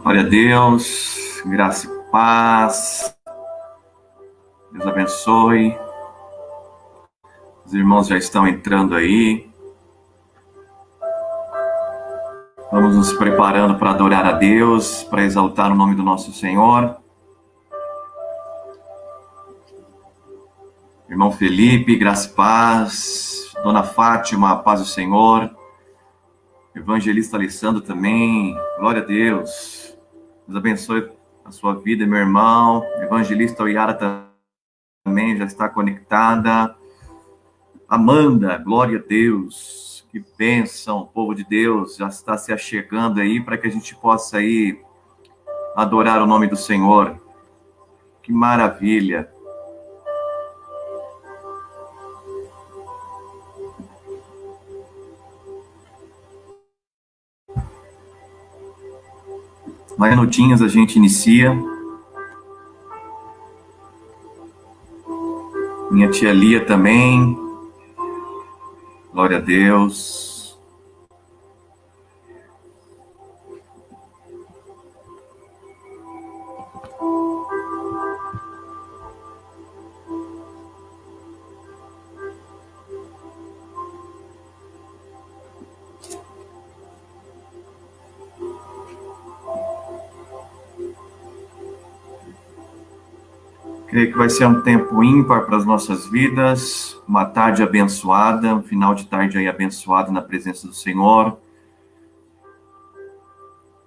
Glória a Deus, graça e paz, Deus abençoe. Os irmãos já estão entrando aí. Vamos nos preparando para adorar a Deus, para exaltar o nome do nosso Senhor. Irmão Felipe, graça e paz. Dona Fátima, paz do Senhor. Evangelista Alessandro também, glória a Deus. Deus abençoe a sua vida, meu irmão. Evangelista Oiara também já está conectada. Amanda, glória a Deus, que bênção, o povo de Deus já está se achegando aí para que a gente possa aí adorar o nome do Senhor. Que maravilha. Mais minutinhos a gente inicia. Minha tia Lia também, glória a Deus. Creio que vai ser um tempo ímpar para as nossas vidas, uma tarde abençoada, um final de tarde aí abençoado na presença do Senhor.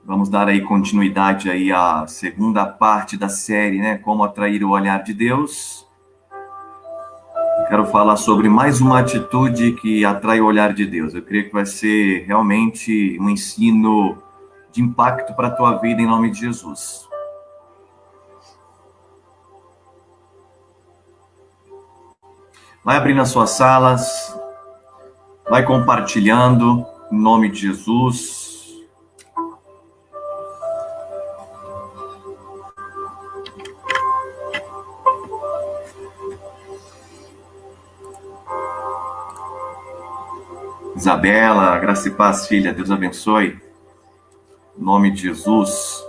Vamos dar aí continuidade aí à segunda parte da série, né? Como atrair o olhar de Deus. Quero falar sobre mais uma atitude que atrai o olhar de Deus. Eu creio que vai ser realmente um ensino de impacto para a tua vida em nome de Jesus. Vai abrindo as suas salas, vai compartilhando, em nome de Jesus. Isabela, graça e paz, filha, Deus abençoe. Em nome de Jesus.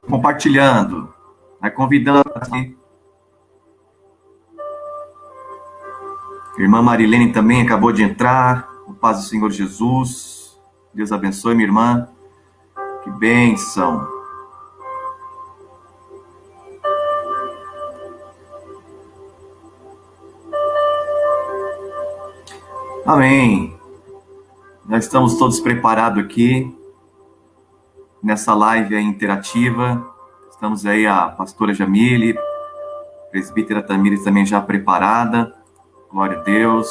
Compartilhando, vai convidando aqui. Irmã Marilene também acabou de entrar. O paz do Senhor Jesus. Deus abençoe, minha irmã. Que bênção. Amém. Já estamos todos preparados aqui nessa live interativa. Estamos aí a pastora Jamile, presbítera Tamires também já preparada. Glória a Deus.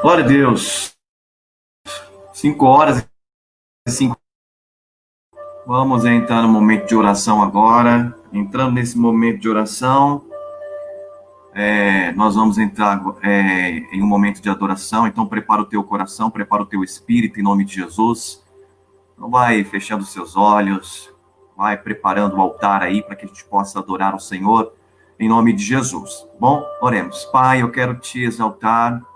Glória a Deus. 5 horas e 5. Vamos entrar no momento de oração agora. Entrando nesse momento de oração, nós vamos entrar em um momento de adoração. Então, prepara o teu coração, prepara o teu espírito, em nome de Jesus. Então, vai fechando os seus olhos, vai preparando o altar aí para que a gente possa adorar o Senhor, em nome de Jesus. Bom, oremos. Pai, eu quero te exaltar,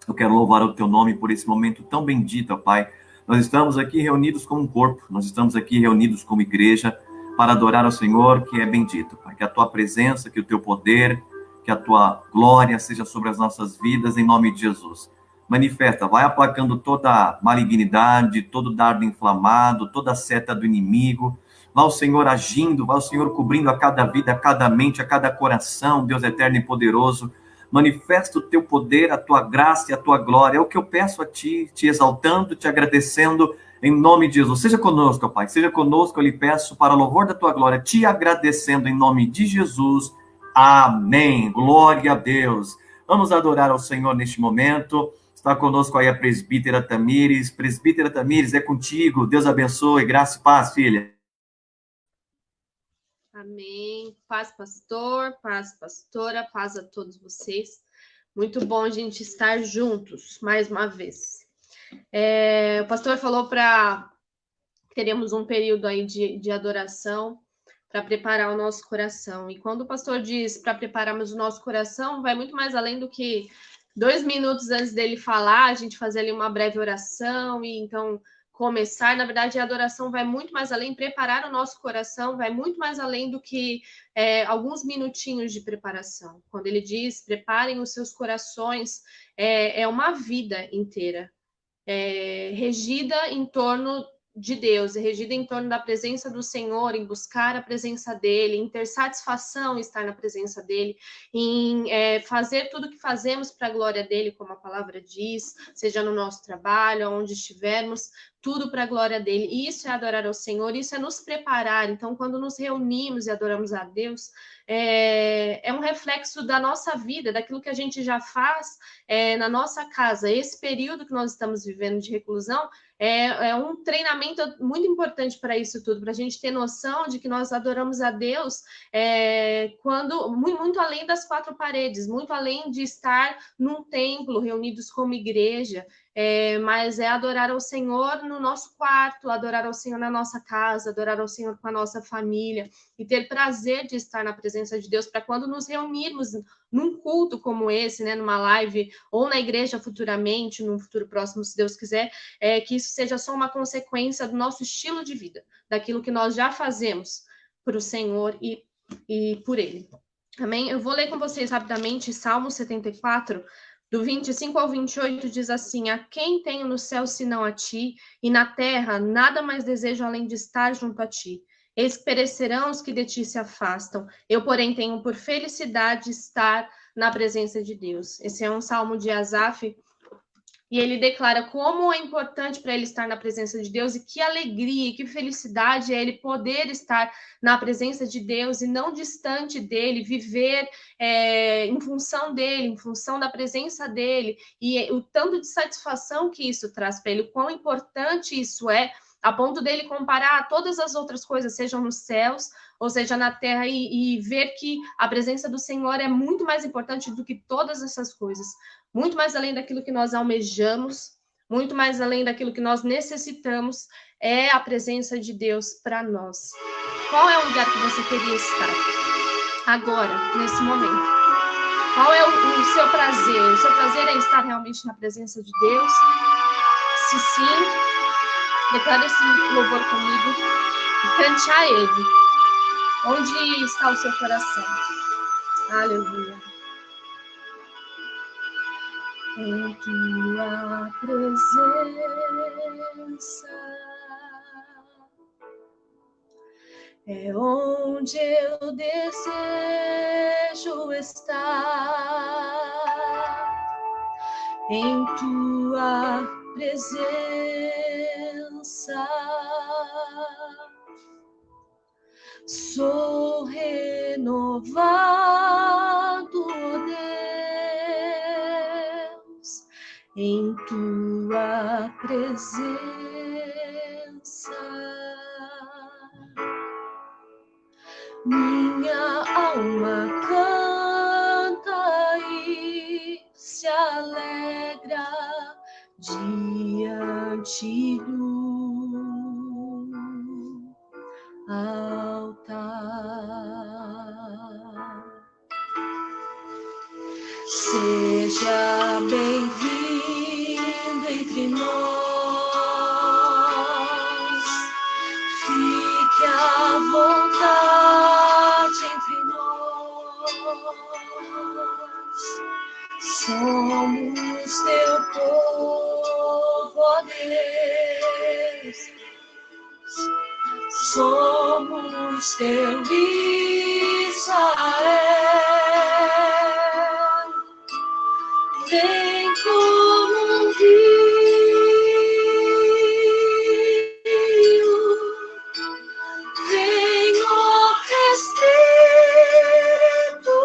eu quero louvar o teu nome por esse momento tão bendito, Pai. Nós estamos aqui reunidos como um corpo, nós estamos aqui reunidos como igreja para adorar ao Senhor, que é bendito, Pai. Que a tua presença, que o teu poder, que a tua glória seja sobre as nossas vidas, em nome de Jesus. Manifesta, vai aplacando toda malignidade, todo dardo inflamado, toda seta do inimigo. Vai o Senhor agindo, vai o Senhor cobrindo a cada vida, a cada mente, a cada coração, Deus eterno e poderoso. Manifesta o teu poder, a tua graça e a tua glória. É o que eu peço a ti, te exaltando, te agradecendo, em nome de Jesus. Seja conosco, Pai, seja conosco, eu lhe peço, para o louvor da tua glória, te agradecendo em nome de Jesus. Amém. Glória a Deus. Vamos adorar ao Senhor neste momento. Está conosco aí a presbítera Tamires. Presbítera Tamires, é contigo. Deus abençoe. Graça e paz, filha. Amém. Paz, pastor, paz, pastora, paz a todos vocês. Muito bom a gente estar juntos, mais uma vez. O pastor falou para teremos um período aí de adoração para preparar o nosso coração. E quando o pastor diz para prepararmos o nosso coração, vai muito mais além do que 2 minutos antes dele falar, a gente fazer ali uma breve oração e então começar. Na verdade, a adoração vai muito mais além, preparar o nosso coração vai muito mais além do que alguns minutinhos de preparação. Quando ele diz, preparem os seus corações, é uma vida inteira, regida em torno de Deus, é regida em torno da presença do Senhor, em buscar a presença dele, em ter satisfação em estar na presença dele, em fazer tudo o que fazemos para a glória dele, como a palavra diz, seja no nosso trabalho, onde estivermos, tudo para a glória dele. Isso é adorar ao Senhor, isso é nos preparar. Então, quando nos reunimos e adoramos a Deus, é um reflexo da nossa vida, daquilo que a gente já faz na nossa casa. Esse período que nós estamos vivendo de reclusão é um treinamento muito importante para isso tudo, para a gente ter noção de que nós adoramos a Deus quando muito além das 4 paredes, muito além de estar num templo, reunidos como igreja, mas é adorar ao Senhor no nosso quarto, adorar ao Senhor na nossa casa, adorar ao Senhor com a nossa família, e ter prazer de estar na presença de Deus, para quando nos reunirmos num culto como esse, né, numa live, ou na igreja futuramente, num futuro próximo, se Deus quiser, que isso seja só uma consequência do nosso estilo de vida, daquilo que nós já fazemos para o Senhor e por Ele. Amém? Eu vou ler com vocês rapidamente Salmo 74, do 25 ao 28, diz assim: a quem tenho no céu senão a ti, e na terra nada mais desejo além de estar junto a ti. Eis que perecerão os que de ti se afastam. Eu, porém, tenho por felicidade estar na presença de Deus. Esse é um salmo de Asaf, e ele declara como é importante para ele estar na presença de Deus, e que alegria e que felicidade é ele poder estar na presença de Deus e não distante dele, viver em função dele, em função da presença dele, e o tanto de satisfação que isso traz para ele, o quão importante isso é, a ponto dele comparar todas as outras coisas, sejam nos céus ou seja na terra, e ver que a presença do Senhor é muito mais importante do que todas essas coisas, muito mais além daquilo que nós almejamos, muito mais além daquilo que nós necessitamos, é a presença de Deus para nós. Qual é o lugar que você queria estar agora, nesse momento? Qual é o seu prazer? O seu prazer é estar realmente na presença de Deus? Se sim, declare esse louvor comigo e cante a Ele. Onde está o seu coração? Aleluia. Em tua presença é onde eu desejo estar. Em tua presença sou renovado, Deus, em tua presença. Minha alma canta e se alegra diante do altar. Seja bem-vindo entre nós, fique à vontade entre nós. Somos teu povo, ó Deus. Somos teu Israel. Vem como um rio, vem, ó Espírito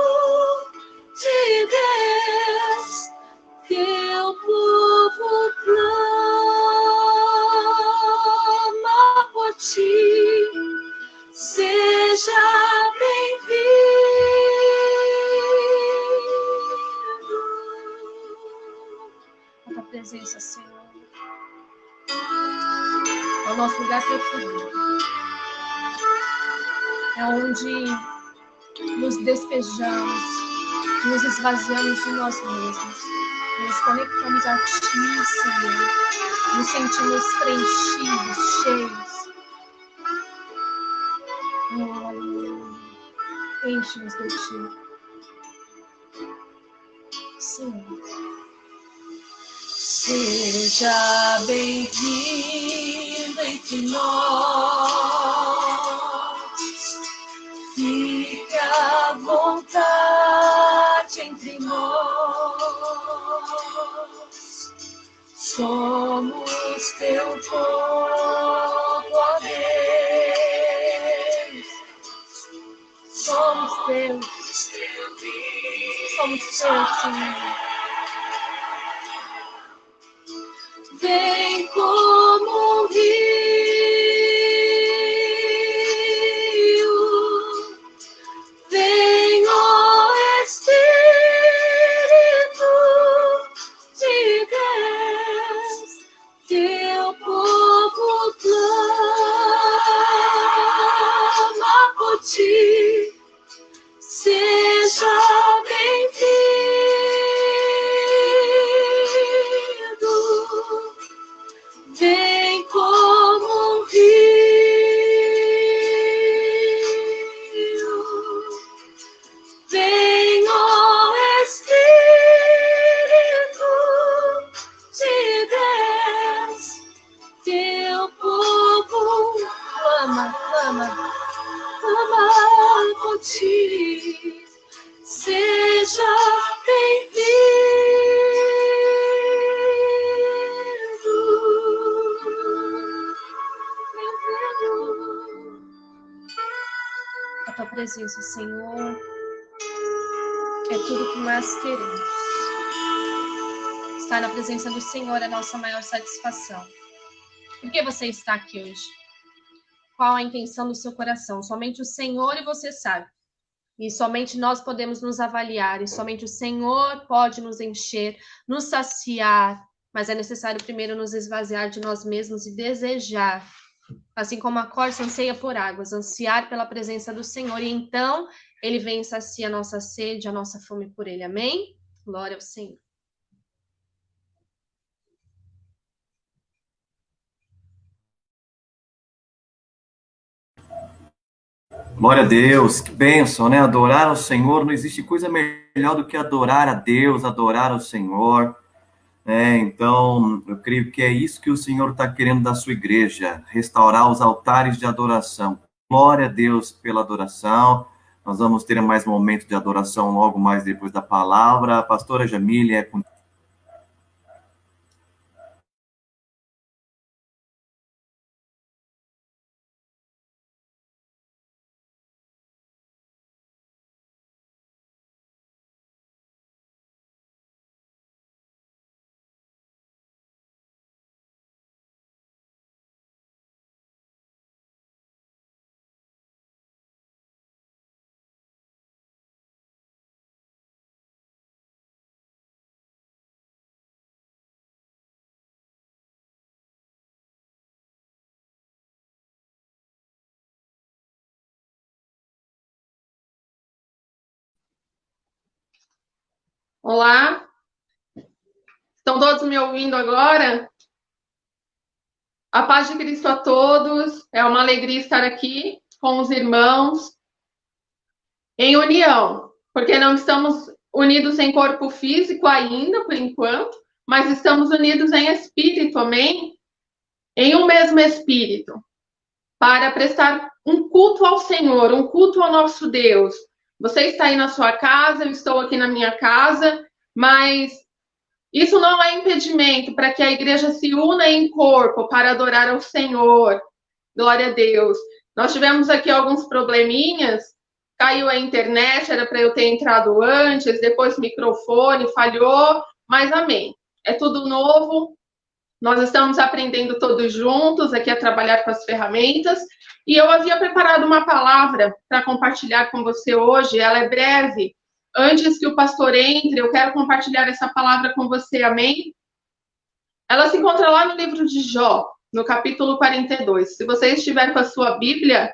de Deus, teu povo clama por ti. Seja bem-vindo à tua presença, Senhor. É o nosso lugar preferido. É onde nos despejamos, nos esvaziamos de nós mesmos. Nos conectamos a ti, Senhor. Nos sentimos preenchidos, cheios. Enche-nos de ti. Senhor. Seja bem-vindo entre nós. Fique à vontade entre nós. Somos teu povo, ó Deus. Somos teus. Somos teus, Senhor. Vem como um rio, vem, ó Espírito de Deus, teu povo clama por ti. Seja bem-vindo, vem como um rio, vem, ó Espírito de Deus, teu povo clama por ti. Seja bem-vindo. A tua presença, Senhor, é tudo que nós queremos. Estar na presença do Senhor é a nossa maior satisfação. Por que você está aqui hoje? Qual a intenção do seu coração? Somente o Senhor e você sabe. E somente nós podemos nos avaliar, e somente o Senhor pode nos encher, nos saciar, mas é necessário primeiro nos esvaziar de nós mesmos e desejar, assim como a corça anseia por águas, ansiar pela presença do Senhor, e então Ele vem e sacia a nossa sede, a nossa fome por Ele, amém? Glória ao Senhor. Glória a Deus, que bênção, né? Adorar ao Senhor, não existe coisa melhor do que adorar a Deus, adorar ao Senhor. Então, eu creio que é isso que o Senhor está querendo da sua igreja, restaurar os altares de adoração. Glória a Deus pela adoração. Nós vamos ter mais momentos de adoração logo mais depois da palavra. A pastora Jamília é com Olá, estão todos me ouvindo agora? A paz de Cristo a todos, é uma alegria estar aqui com os irmãos em união, porque não estamos unidos em corpo físico ainda, por enquanto, mas estamos unidos em espírito, amém? Em um mesmo espírito, para prestar um culto ao Senhor, um culto ao nosso Deus. Você está aí na sua casa, eu estou aqui na minha casa, mas isso não é impedimento para que a igreja se una em corpo para adorar ao Senhor. Glória a Deus. Nós tivemos aqui alguns probleminhas, caiu a internet, era para eu ter entrado antes, depois o microfone falhou, mas amém. É tudo novo, nós estamos aprendendo todos juntos aqui a trabalhar com as ferramentas, e eu havia preparado uma palavra para compartilhar com você hoje, ela é breve. Antes que o pastor entre, eu quero compartilhar essa palavra com você, amém? Ela se encontra lá no livro de Jó, no capítulo 42. Se você estiver com a sua Bíblia,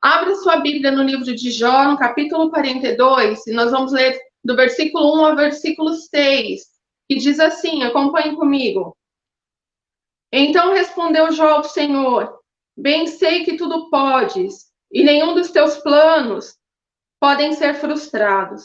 abra sua Bíblia no livro de Jó, no capítulo 42, e nós vamos ler do versículo 1 ao versículo 6, que diz assim, acompanhe comigo. Então respondeu Jó ao Senhor, bem sei que tudo podes, e nenhum dos teus planos podem ser frustrados.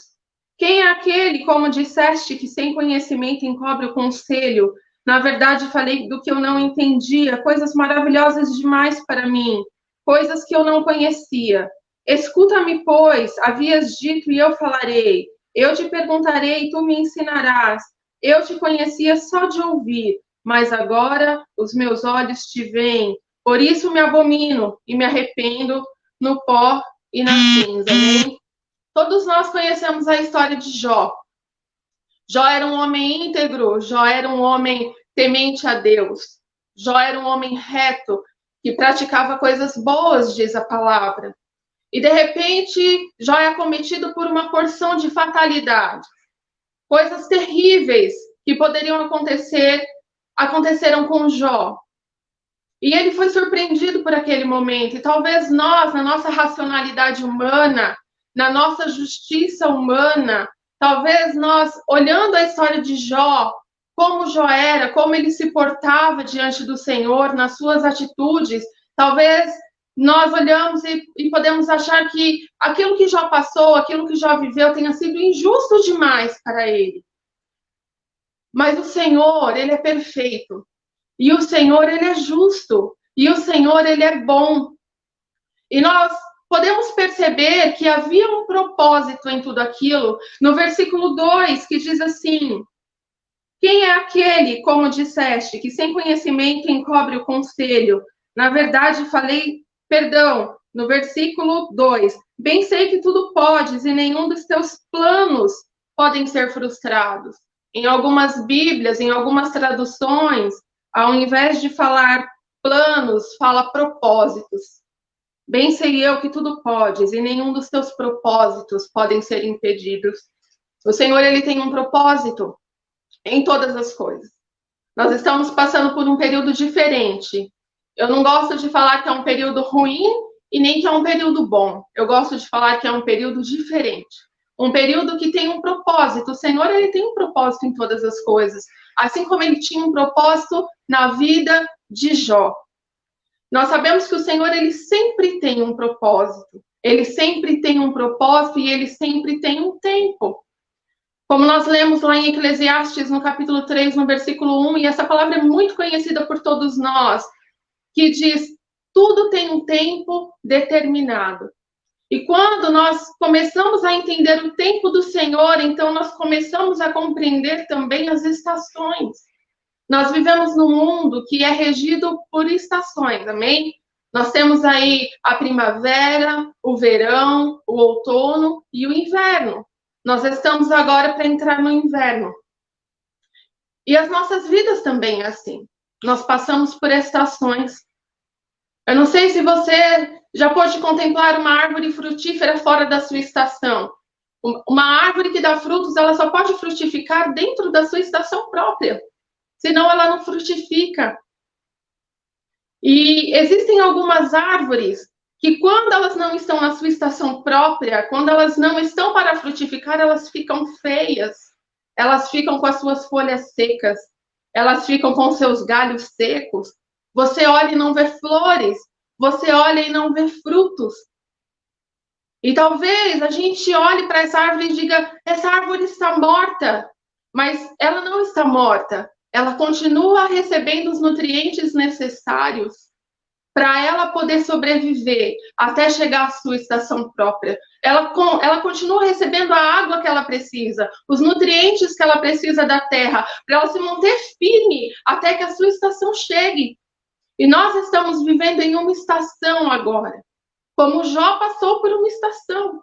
Quem é aquele, como disseste, que sem conhecimento encobre o conselho? Na verdade, falei do que eu não entendia, coisas maravilhosas demais para mim, coisas que eu não conhecia. Escuta-me, pois, havias dito e eu falarei. Eu te perguntarei e tu me ensinarás. Eu te conhecia só de ouvir, mas agora os meus olhos te veem. Por isso me abomino e me arrependo no pó e na cinza. Amém? Todos nós conhecemos a história de Jó. Jó era um homem íntegro, Jó era um homem temente a Deus. Jó era um homem reto, que praticava coisas boas, diz a palavra. E de repente, Jó é acometido por uma porção de fatalidade. Coisas terríveis que poderiam acontecer, aconteceram com Jó. E ele foi surpreendido por aquele momento. E talvez nós, na nossa racionalidade humana, na nossa justiça humana, talvez nós, olhando a história de Jó, como Jó era, como ele se portava diante do Senhor, nas suas atitudes, talvez nós olhamos e podemos achar que aquilo que Jó passou, aquilo que Jó viveu, tenha sido injusto demais para ele. Mas o Senhor, ele é perfeito. E o Senhor, ele é justo. E o Senhor, ele é bom. E nós podemos perceber que havia um propósito em tudo aquilo, no versículo 2, que diz assim, quem é aquele, como disseste, que sem conhecimento encobre o conselho? Na verdade, no versículo 2, bem sei que tudo podes e nenhum dos teus planos podem ser frustrados. Em algumas Bíblias, em algumas traduções, ao invés de falar planos, fala propósitos. Bem sei eu que tudo podes, e nenhum dos teus propósitos podem ser impedidos. O Senhor, ele tem um propósito em todas as coisas. Nós estamos passando por um período diferente. Eu não gosto de falar que é um período ruim e nem que é um período bom. Eu gosto de falar que é um período diferente. Um período que tem um propósito. O Senhor, ele tem um propósito em todas as coisas. Assim como ele tinha um propósito na vida de Jó. Nós sabemos que o Senhor, ele sempre tem um propósito. Ele sempre tem um propósito e ele sempre tem um tempo. Como nós lemos lá em Eclesiastes, no capítulo 3, no versículo 1, e essa palavra é muito conhecida por todos nós, que diz, tudo tem um tempo determinado. E quando nós começamos a entender o tempo do Senhor, então nós começamos a compreender também as estações. Nós vivemos num mundo que é regido por estações, amém? Nós temos aí a primavera, o verão, o outono e o inverno. Nós estamos agora para entrar no inverno. E as nossas vidas também é assim. Nós passamos por estações. Eu não sei se você já pôde contemplar uma árvore frutífera fora da sua estação. Uma árvore que dá frutos, ela só pode frutificar dentro da sua estação própria. Senão ela não frutifica. E existem algumas árvores que quando elas não estão na sua estação própria, quando elas não estão para frutificar, elas ficam feias. elas ficam com as suas folhas secas, elas ficam com seus galhos secos. Você olha e não vê flores, você olha e não vê frutos. E talvez a gente olhe para essa árvore e diga, essa árvore está morta, mas ela não está morta. Ela continua recebendo os nutrientes necessários para ela poder sobreviver até chegar à sua estação própria. Ela continua recebendo a água que ela precisa, os nutrientes que ela precisa da terra, para ela se manter firme até que a sua estação chegue. E nós estamos vivendo em uma estação agora, como Jó passou por uma estação.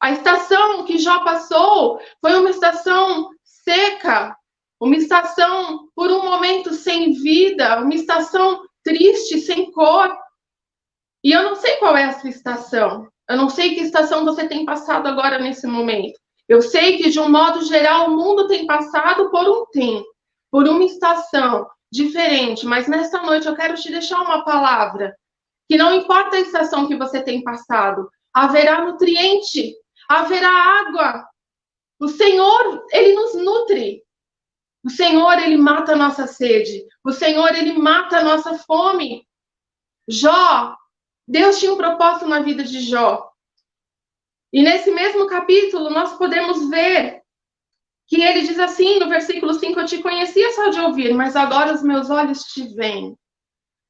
A estação que Jó passou foi uma estação seca, uma estação por um momento sem vida, uma estação triste, sem cor. E eu não sei qual é a sua estação. Eu não sei que estação você tem passado agora nesse momento. Eu sei que, de um modo geral, o mundo tem passado por um tempo, por uma estação diferente. Mas nesta noite eu quero te deixar uma palavra. Que não importa a estação que você tem passado, haverá nutriente, haverá água. O Senhor, Ele nos nutre. O Senhor, Ele mata a nossa sede. O Senhor, Ele mata a nossa fome. Jó, Deus tinha um propósito na vida de Jó. E nesse mesmo capítulo, nós podemos ver que ele diz assim, no versículo 5, eu te conhecia só de ouvir, mas agora os meus olhos te veem.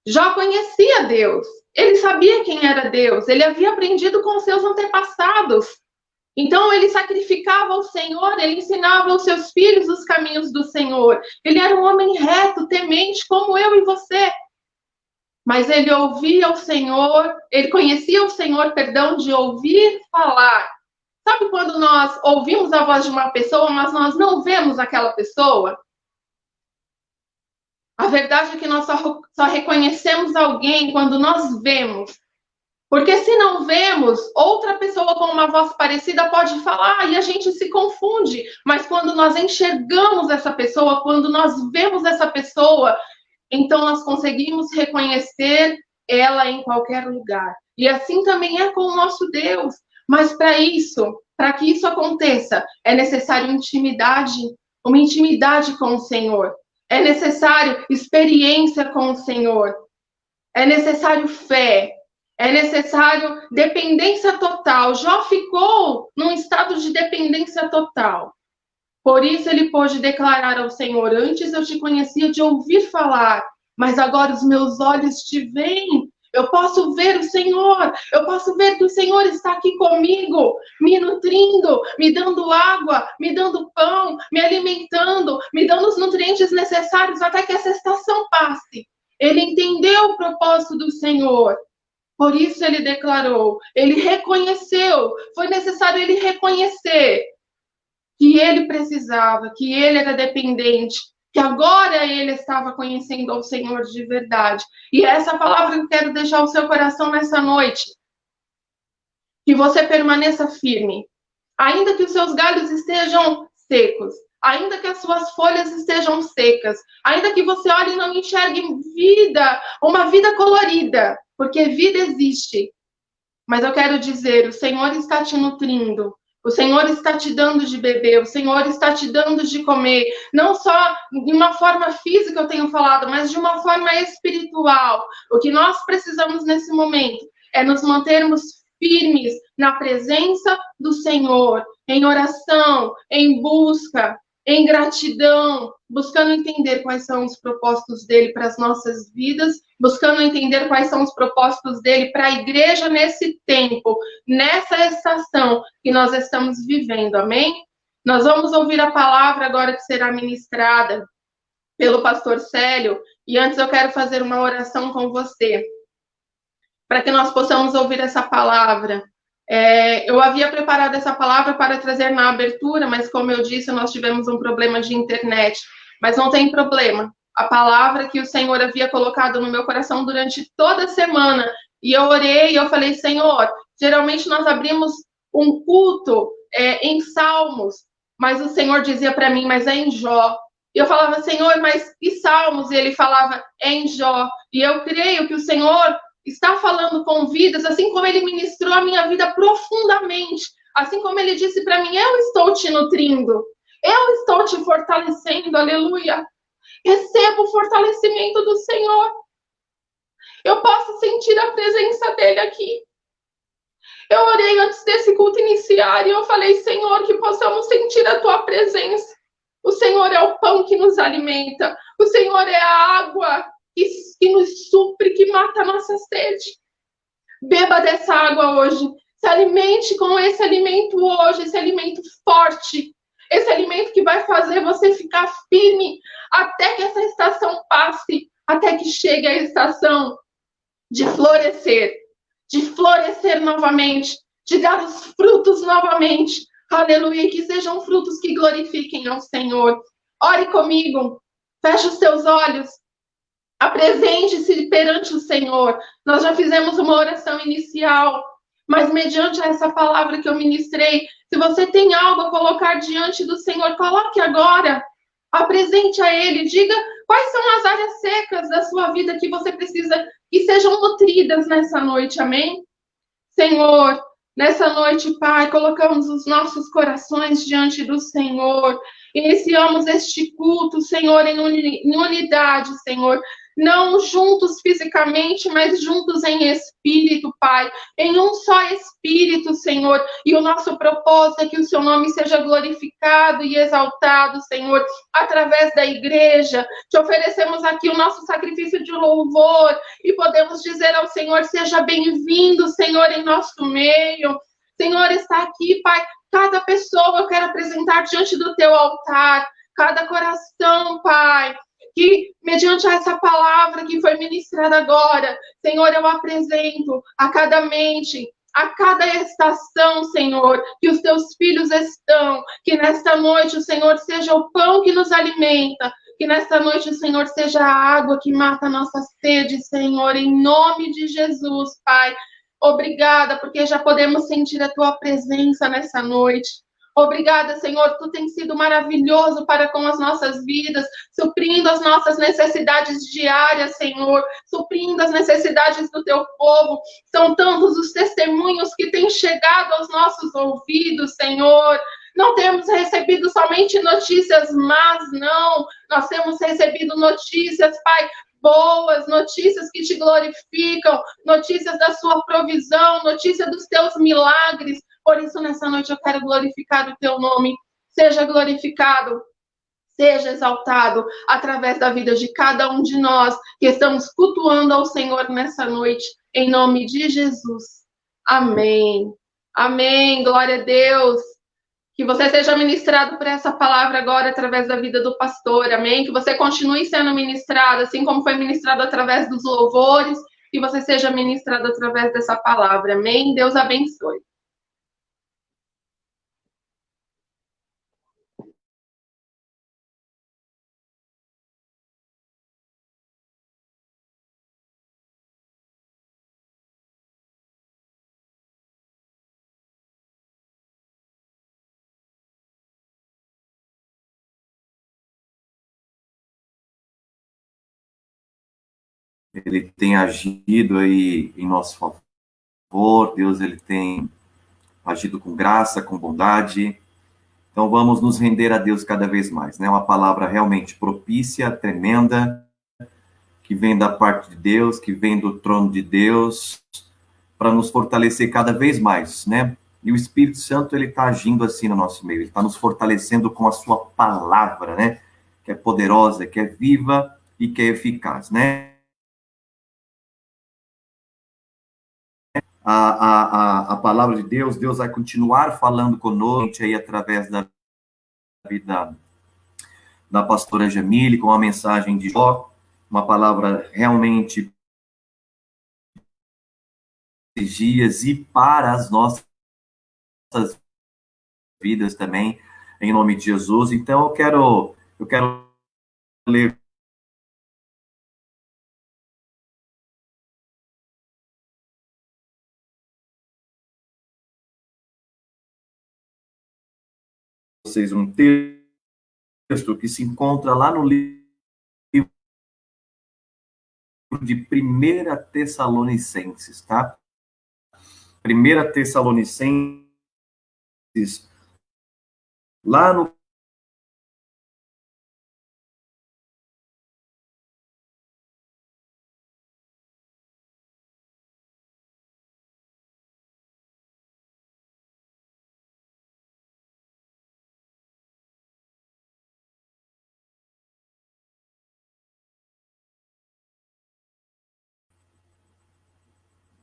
Jó conhecia Deus. Ele sabia quem era Deus. Ele havia aprendido com seus antepassados. Então, ele sacrificava ao Senhor, ele ensinava aos seus filhos os caminhos do Senhor. Ele era um homem reto, temente, como eu e você. Mas ele ouvia o Senhor, ele conhecia o Senhor, de ouvir falar. Sabe quando nós ouvimos a voz de uma pessoa, mas nós não vemos aquela pessoa? A verdade é que nós só reconhecemos alguém quando nós vemos. Porque se não vemos, outra pessoa com uma voz parecida pode falar e a gente se confunde. Mas quando nós enxergamos essa pessoa, quando nós vemos essa pessoa, então nós conseguimos reconhecer ela em qualquer lugar. E assim também é com o nosso Deus. Mas para que isso aconteça, é necessário intimidade, uma intimidade com o Senhor. É necessário experiência com o Senhor. É necessário fé. É necessário dependência total. Jó ficou num estado de dependência total. Por isso ele pôde declarar ao Senhor, antes eu te conhecia de ouvir falar, mas agora os meus olhos te veem. Eu posso ver o Senhor. Eu posso ver que o Senhor está aqui comigo, me nutrindo, me dando água, me dando pão, me alimentando, me dando os nutrientes necessários até que essa estação passe. Ele entendeu o propósito do Senhor. Por isso ele declarou, ele reconheceu, foi necessário ele reconhecer que ele precisava, que ele era dependente, que agora ele estava conhecendo ao Senhor de verdade. E é essa palavra que eu quero deixar ao seu coração nessa noite. Que você permaneça firme, ainda que os seus galhos estejam secos, ainda que as suas folhas estejam secas, ainda que você olhe e não enxergue vida, uma vida colorida, porque vida existe. Mas eu quero dizer, o Senhor está te nutrindo, o Senhor está te dando de beber, o Senhor está te dando de comer, não só de uma forma física eu tenho falado, mas de uma forma espiritual. O que nós precisamos nesse momento é nos mantermos firmes na presença do Senhor, em oração, em busca, em gratidão, buscando entender quais são os propósitos dele para as nossas vidas, buscando entender quais são os propósitos dele para a igreja nesse tempo, nessa estação que nós estamos vivendo, amém? Nós vamos ouvir a palavra agora que será ministrada pelo pastor Célio, e antes eu quero fazer uma oração com você, para que nós possamos ouvir essa palavra. Eu havia preparado essa palavra para trazer na abertura, mas como eu disse, nós tivemos um problema de internet. Mas não tem problema. A palavra que o Senhor havia colocado no meu coração durante toda a semana, e eu orei e eu falei, Senhor, geralmente nós abrimos um culto em Salmos, mas o Senhor dizia para mim, mas é em Jó. E eu falava, Senhor, mas e Salmos? E ele falava, é em Jó. E eu creio que o Senhor está falando com vidas, assim como ele ministrou a minha vida profundamente, assim como ele disse para mim, eu estou te nutrindo, Eu estou te fortalecendo, aleluia. Receba o fortalecimento do Senhor. Eu posso sentir a presença dele aqui. Eu orei antes desse culto iniciar e eu falei, Senhor, que possamos sentir a tua presença. O Senhor é o pão que nos alimenta. O Senhor é a água que nos supre, que mata a nossa sede. Beba dessa água hoje. Se alimente com esse alimento hoje, esse alimento forte. Esse alimento que vai fazer você ficar firme até que essa estação passe, até que chegue a estação de florescer novamente, de dar os frutos novamente. Aleluia, que sejam frutos que glorifiquem ao Senhor. Ore comigo, feche os seus olhos, apresente-se perante o Senhor. Nós já fizemos uma oração inicial, mas mediante essa palavra que eu ministrei, se você tem algo a colocar diante do Senhor, coloque agora. Apresente a Ele, diga quais são as áreas secas da sua vida que você precisa que sejam nutridas nessa noite, amém? Senhor, nessa noite, Pai, colocamos os nossos corações diante do Senhor. Iniciamos este culto, Senhor, em unidade, Senhor. Não juntos fisicamente, mas juntos em espírito, Pai. Em um só espírito, Senhor. E o nosso propósito é que o seu nome seja glorificado e exaltado, Senhor, através da igreja. Te oferecemos aqui o nosso sacrifício de louvor e podemos dizer ao Senhor, seja bem-vindo, Senhor, em nosso meio. Senhor, está aqui, Pai. Cada pessoa eu quero apresentar diante do teu altar. Cada coração, Pai, que mediante essa palavra que foi ministrada agora, Senhor, eu apresento a cada mente, a cada estação, Senhor, que os teus filhos estão, que nesta noite o Senhor seja o pão que nos alimenta, que nesta noite o Senhor seja a água que mata a nossa sede, Senhor, em nome de Jesus, Pai. Obrigada, porque já podemos sentir a tua presença nessa noite. Obrigada, Senhor, tu tens sido maravilhoso para com as nossas vidas, suprindo as nossas necessidades diárias, Senhor, suprindo as necessidades do teu povo. São tantos os testemunhos que têm chegado aos nossos ouvidos, Senhor. Não temos recebido somente notícias más, não. Nós temos recebido notícias, Pai, boas, notícias que te glorificam, notícias da sua provisão, notícias dos teus milagres. Por isso, nessa noite, eu quero glorificar o teu nome. Seja glorificado, seja exaltado através da vida de cada um de nós que estamos cultuando ao Senhor nessa noite, em nome de Jesus. Amém. Amém. Glória a Deus. Que você seja ministrado por essa palavra agora através da vida do pastor. Amém. Que você continue sendo ministrado, assim como foi ministrado através dos louvores. Que você seja ministrado através dessa palavra. Amém. Deus abençoe. Ele tem agido aí em nosso favor, Deus ele tem agido com graça, com bondade. Então vamos nos render a Deus cada vez mais, né? Uma palavra realmente propícia, tremenda, que vem da parte de Deus, que vem do trono de Deus, para nos fortalecer cada vez mais, né? E o Espírito Santo, ele está agindo assim no nosso meio, ele está nos fortalecendo com a sua palavra, né? Que é poderosa, que é viva e que é eficaz, né? A palavra de Deus, Deus vai continuar falando conosco aí através da vida da pastora Jamile, com a mensagem de Jó, uma palavra realmente dias e para as nossas vidas também, em nome de Jesus. Então eu quero ler vocês um texto que se encontra lá no livro de 1 Tessalonicenses, tá? 1 Tessalonicenses, lá no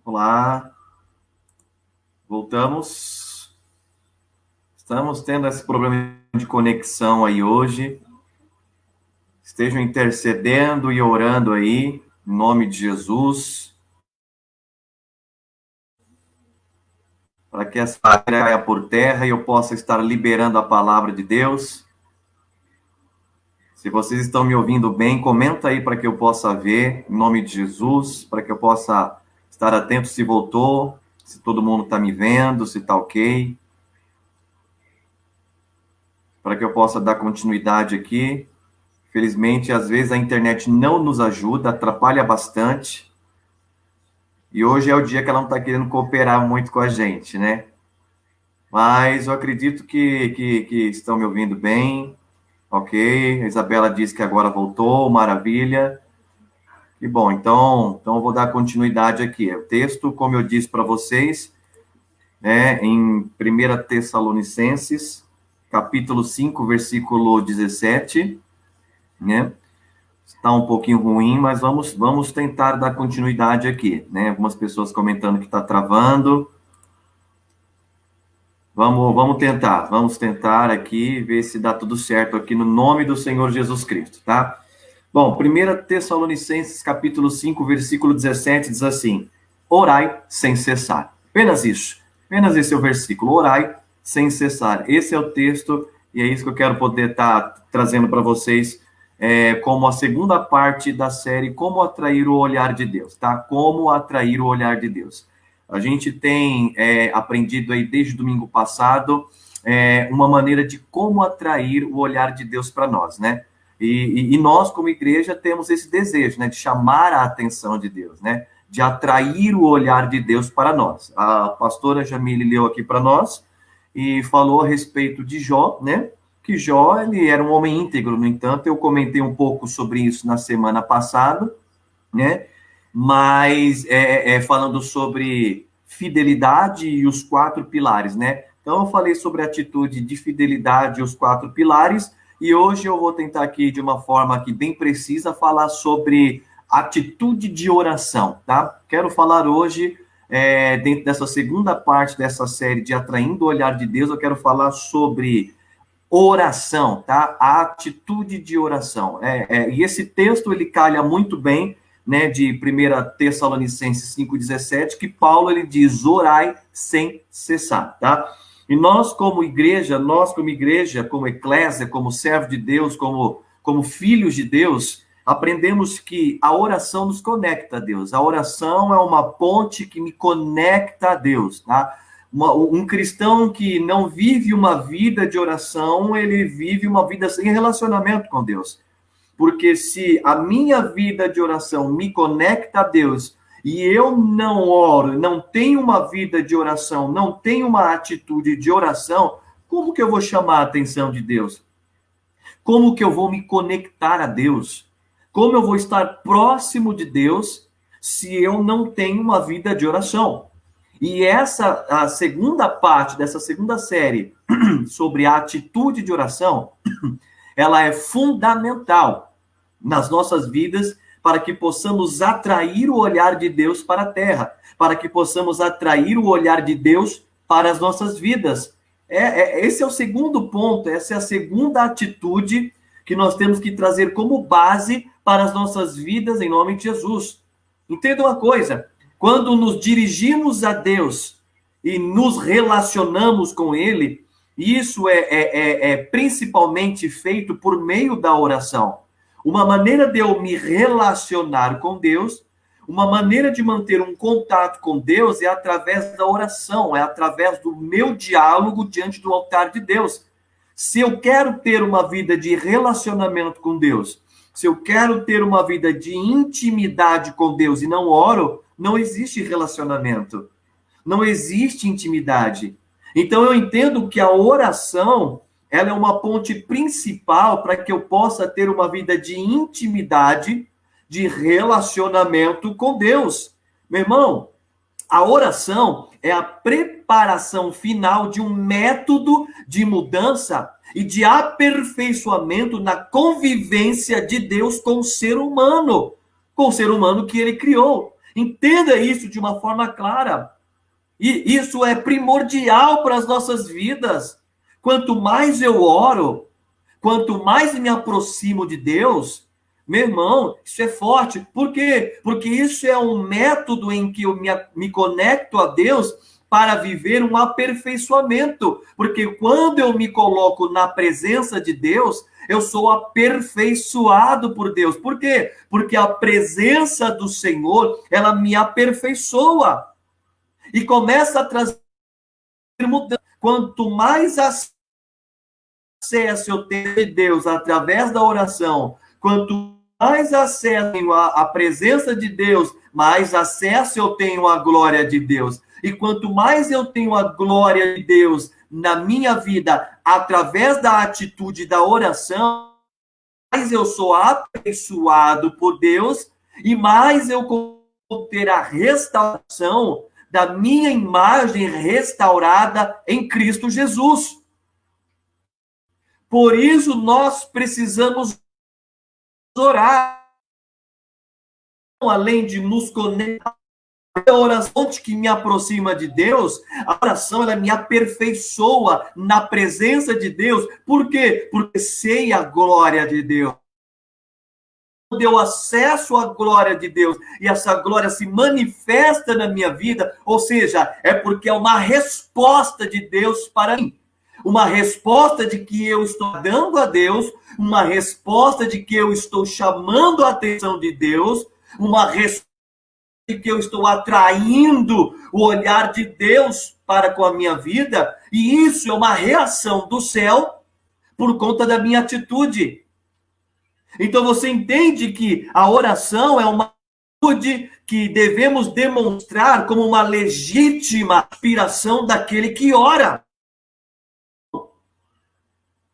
Olá. Voltamos. Estamos tendo esse problema de conexão aí hoje. Estejam intercedendo e orando aí, em nome de Jesus, para que essa caia por terra e eu possa estar liberando a palavra de Deus. Se vocês estão me ouvindo bem, comenta aí para que eu possa ver, em nome de Jesus, para que eu possa estar atento se voltou, se todo mundo está me vendo, se está ok. Para que eu possa dar continuidade aqui. Felizmente, às vezes a internet não nos ajuda, atrapalha bastante. E hoje é o dia que ela não está querendo cooperar muito com a gente, né? Mas eu acredito que estão me ouvindo bem. Ok, a Isabela disse que agora voltou, maravilha. Que bom, então eu vou dar continuidade aqui. O texto, como eu disse para vocês, em 1 Tessalonicenses, capítulo 5, versículo 17, né? Está um pouquinho ruim, mas vamos tentar dar continuidade aqui, né? Algumas pessoas comentando que está travando. Vamos tentar aqui, ver se dá tudo certo aqui no nome do Senhor Jesus Cristo, tá? Bom, 1 Tessalonicenses, capítulo 5, versículo 17, diz assim: orai sem cessar. Apenas isso. Apenas esse é o versículo. Orai sem cessar. Esse é o texto, e é isso que eu quero poder estar trazendo para vocês, como a segunda parte da série Como Atrair o Olhar de Deus, tá? Como atrair o olhar de Deus. A gente tem aprendido aí desde domingo passado uma maneira de como atrair o olhar de Deus para nós, né? E nós, como igreja, temos esse desejo, né? De chamar a atenção de Deus, né? De atrair o olhar de Deus para nós. A pastora Jamile leu aqui para nós e falou a respeito de Jó, né? Que Jó, ele era um homem íntegro, no entanto, eu comentei um pouco sobre isso na semana passada, né? Mas falando sobre fidelidade e os 4 pilares, né? Então, eu falei sobre a atitude de fidelidade e os 4 pilares, e hoje eu vou tentar aqui, de uma forma aqui bem precisa, falar sobre atitude de oração, tá? Quero falar hoje, dentro dessa segunda parte dessa série de Atraindo o Olhar de Deus, eu quero falar sobre oração, tá? A atitude de oração. E esse texto, ele calha muito bem, né, de 1 Tessalonicenses 5,17, que Paulo, ele diz, orai sem cessar, tá? E nós, como igreja, como eclésia, como servo de Deus, como filhos de Deus, aprendemos que a oração nos conecta a Deus. A oração é uma ponte que me conecta a Deus, tá? Um cristão que não vive uma vida de oração, ele vive uma vida sem relacionamento com Deus. Porque se a minha vida de oração me conecta a Deus e eu não oro, não tenho uma vida de oração, não tenho uma atitude de oração, como que eu vou chamar a atenção de Deus? Como que eu vou me conectar a Deus? Como eu vou estar próximo de Deus se eu não tenho uma vida de oração? E a segunda parte dessa segunda série sobre a atitude de oração, ela é fundamental nas nossas vidas para que possamos atrair o olhar de Deus para a terra, para que possamos atrair o olhar de Deus para as nossas vidas. Esse é o segundo ponto, essa é a segunda atitude que nós temos que trazer como base para as nossas vidas em nome de Jesus. Entenda uma coisa, quando nos dirigimos a Deus e nos relacionamos com Ele, isso é principalmente feito por meio da oração. Uma maneira de eu me relacionar com Deus, uma maneira de manter um contato com Deus é através da oração, é através do meu diálogo diante do altar de Deus. Se eu quero ter uma vida de relacionamento com Deus, se eu quero ter uma vida de intimidade com Deus e não oro, não existe relacionamento, não existe intimidade. Então eu entendo que a oração, ela é uma ponte principal para que eu possa ter uma vida de intimidade, de relacionamento com Deus. Meu irmão, a oração é a preparação final de um método de mudança e de aperfeiçoamento na convivência de Deus com o ser humano que ele criou. Entenda isso de uma forma clara. E isso é primordial para as nossas vidas. Quanto mais eu oro, quanto mais me aproximo de Deus, meu irmão, isso é forte. Por quê? Porque isso é um método em que eu me conecto a Deus para viver um aperfeiçoamento. Porque quando eu me coloco na presença de Deus, eu sou aperfeiçoado por Deus. Por quê? Porque a presença do Senhor, ela me aperfeiçoa. E começa a trazer mudança. Quanto mais acesso eu tenho de Deus através da oração, quanto mais acesso eu tenho à presença de Deus, mais acesso eu tenho à glória de Deus. E quanto mais eu tenho a glória de Deus na minha vida, através da atitude da oração, mais eu sou aperfeiçoado por Deus e mais eu vou ter a restauração da minha imagem restaurada em Cristo Jesus. Por isso nós precisamos orar, além de nos conectar. A oração que me aproxima de Deus, a oração ela me aperfeiçoa na presença de Deus. Por quê? Porque sei a glória de Deus. Deu acesso à glória de Deus e essa glória se manifesta na minha vida, ou seja, é porque é uma resposta de Deus para mim. Uma resposta de que eu estou dando a Deus, uma resposta de que eu estou chamando a atenção de Deus, uma resposta de que eu estou atraindo o olhar de Deus para com a minha vida, e isso é uma reação do céu por conta da minha atitude. Então você entende que a oração é uma atitude que devemos demonstrar como uma legítima aspiração daquele que ora.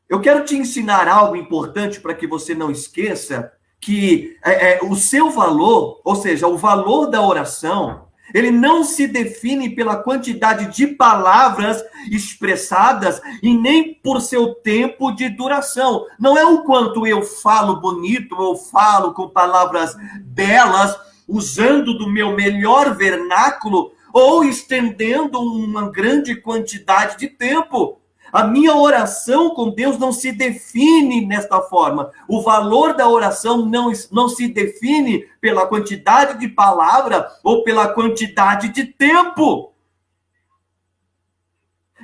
Eu quero te ensinar algo importante para que você não esqueça que o seu valor, ou seja, o valor da oração, ele não se define pela quantidade de palavras expressadas e nem por seu tempo de duração. Não é o quanto eu falo bonito, ou falo com palavras belas, usando do meu melhor vernáculo, ou estendendo uma grande quantidade de tempo. A minha oração com Deus não se define nesta forma. O valor da oração não se define pela quantidade de palavra ou pela quantidade de tempo.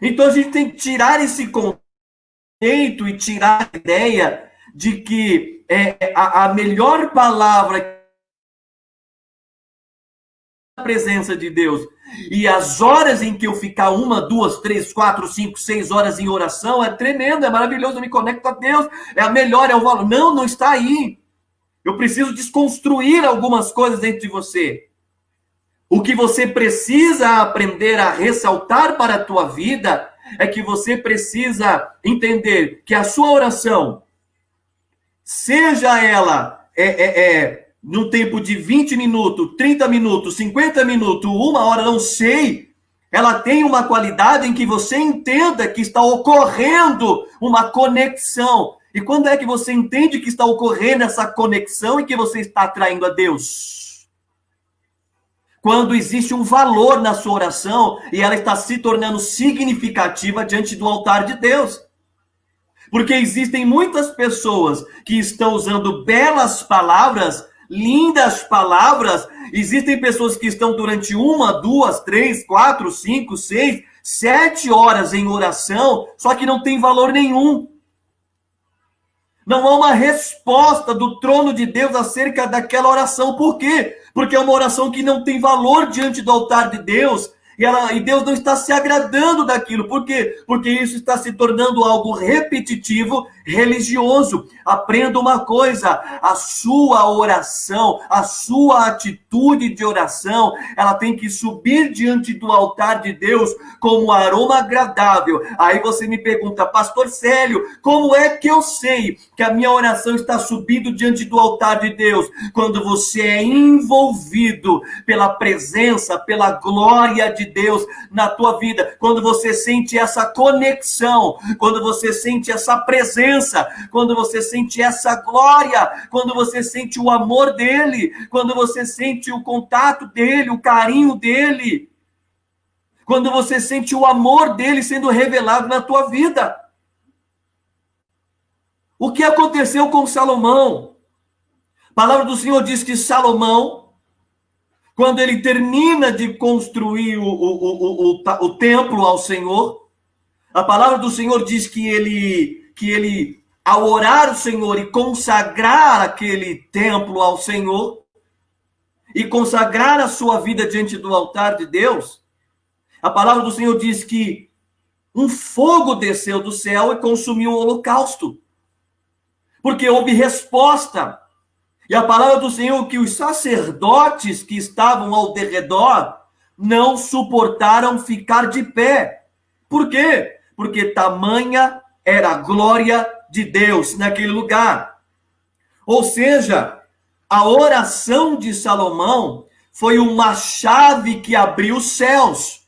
Então a gente tem que tirar esse conceito e tirar a ideia de que a melhor palavra a presença de Deus. E as horas em que eu ficar 1, 2, 3, 4, 5, 6 horas em oração é tremendo, é maravilhoso, eu me conecto a Deus, é a melhor, é o valor. Não está aí. Eu preciso desconstruir algumas coisas dentro de você. O que você precisa aprender a ressaltar para a tua vida é que você precisa entender que a sua oração, seja ela num tempo de 20 minutos, 30 minutos, 50 minutos, 1 hora, não sei, ela tem uma qualidade em que você entenda que está ocorrendo uma conexão. E quando é que você entende que está ocorrendo essa conexão e que você está atraindo a Deus? Quando existe um valor na sua oração e ela está se tornando significativa diante do altar de Deus. Porque existem muitas pessoas que estão usando belas palavras, lindas palavras. Existem pessoas que estão durante 1, 2, 3, 4, 5, 6, 7 horas em oração, só que não tem valor nenhum. Não há uma resposta do trono de Deus acerca daquela oração. Por quê? Porque é uma oração que não tem valor diante do altar de Deus. E Deus não está se agradando daquilo. Por quê? Porque isso está se tornando algo repetitivo, religioso. Aprenda uma coisa, a sua oração, a sua atitude de oração, ela tem que subir diante do altar de Deus como um aroma agradável. Aí você me pergunta, pastor Célio, como é que eu sei que a minha oração está subindo diante do altar de Deus? Quando você é envolvido pela presença, pela glória de Deus na tua vida, quando você sente essa conexão, quando você sente essa presença presença, quando você sente essa glória, quando você sente o amor dele, quando você sente o contato dele, o carinho dele, quando você sente o amor dele sendo revelado na tua vida. O que aconteceu com Salomão? A palavra do Senhor diz que Salomão, quando ele termina de construir o templo ao Senhor, a palavra do Senhor diz que ele, ao orar o Senhor e consagrar aquele templo ao Senhor, e consagrar a sua vida diante do altar de Deus, a palavra do Senhor diz que um fogo desceu do céu e consumiu o holocausto, porque houve resposta. E a palavra do Senhor que os sacerdotes que estavam ao derredor não suportaram ficar de pé. Por quê? Porque tamanha era a glória de Deus naquele lugar. Ou seja, a oração de Salomão foi uma chave que abriu os céus.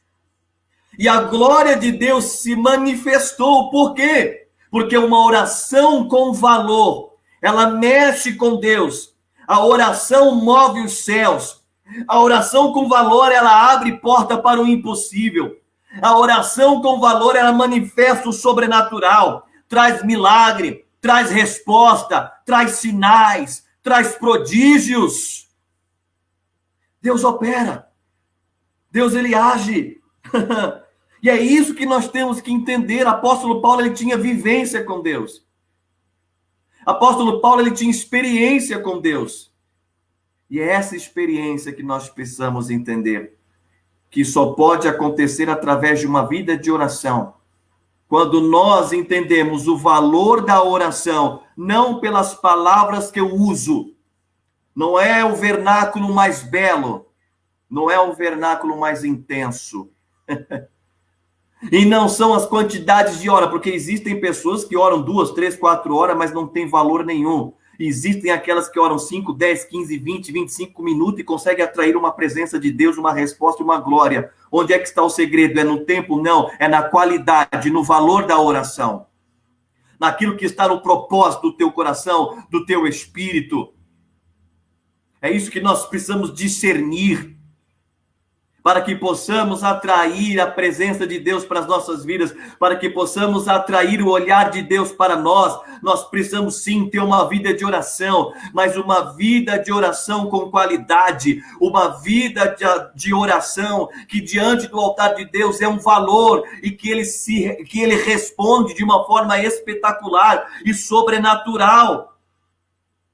E a glória de Deus se manifestou. Por quê? Porque uma oração com valor, ela mexe com Deus. A oração move os céus. A oração com valor, ela abre porta para o impossível. A oração com valor, ela manifesta o sobrenatural. Traz milagre, traz resposta, traz sinais, traz prodígios. Deus opera. Deus, ele age. E é isso que nós temos que entender. Apóstolo Paulo, ele tinha vivência com Deus. Apóstolo Paulo, ele tinha experiência com Deus. E é essa experiência que nós precisamos entender, que só pode acontecer através de uma vida de oração. Quando nós entendemos o valor da oração, não pelas palavras que eu uso, não é o vernáculo mais belo, não é o vernáculo mais intenso. E não são as quantidades de horas, porque existem pessoas que oram 2, 3, 4 horas, mas não tem valor nenhum. Existem aquelas que oram 5, 10, 15, 20, 25 minutos e conseguem atrair uma presença de Deus, uma resposta e uma glória. Onde é que está o segredo? É no tempo? Não. É na qualidade, no valor da oração. Naquilo que está no propósito do teu coração, do teu espírito. É isso que nós precisamos discernir, para que possamos atrair a presença de Deus para as nossas vidas, para que possamos atrair o olhar de Deus para nós. Nós precisamos sim ter uma vida de oração, mas uma vida de oração com qualidade, uma vida de oração que diante do altar de Deus é um valor e que ele responde de uma forma espetacular e sobrenatural.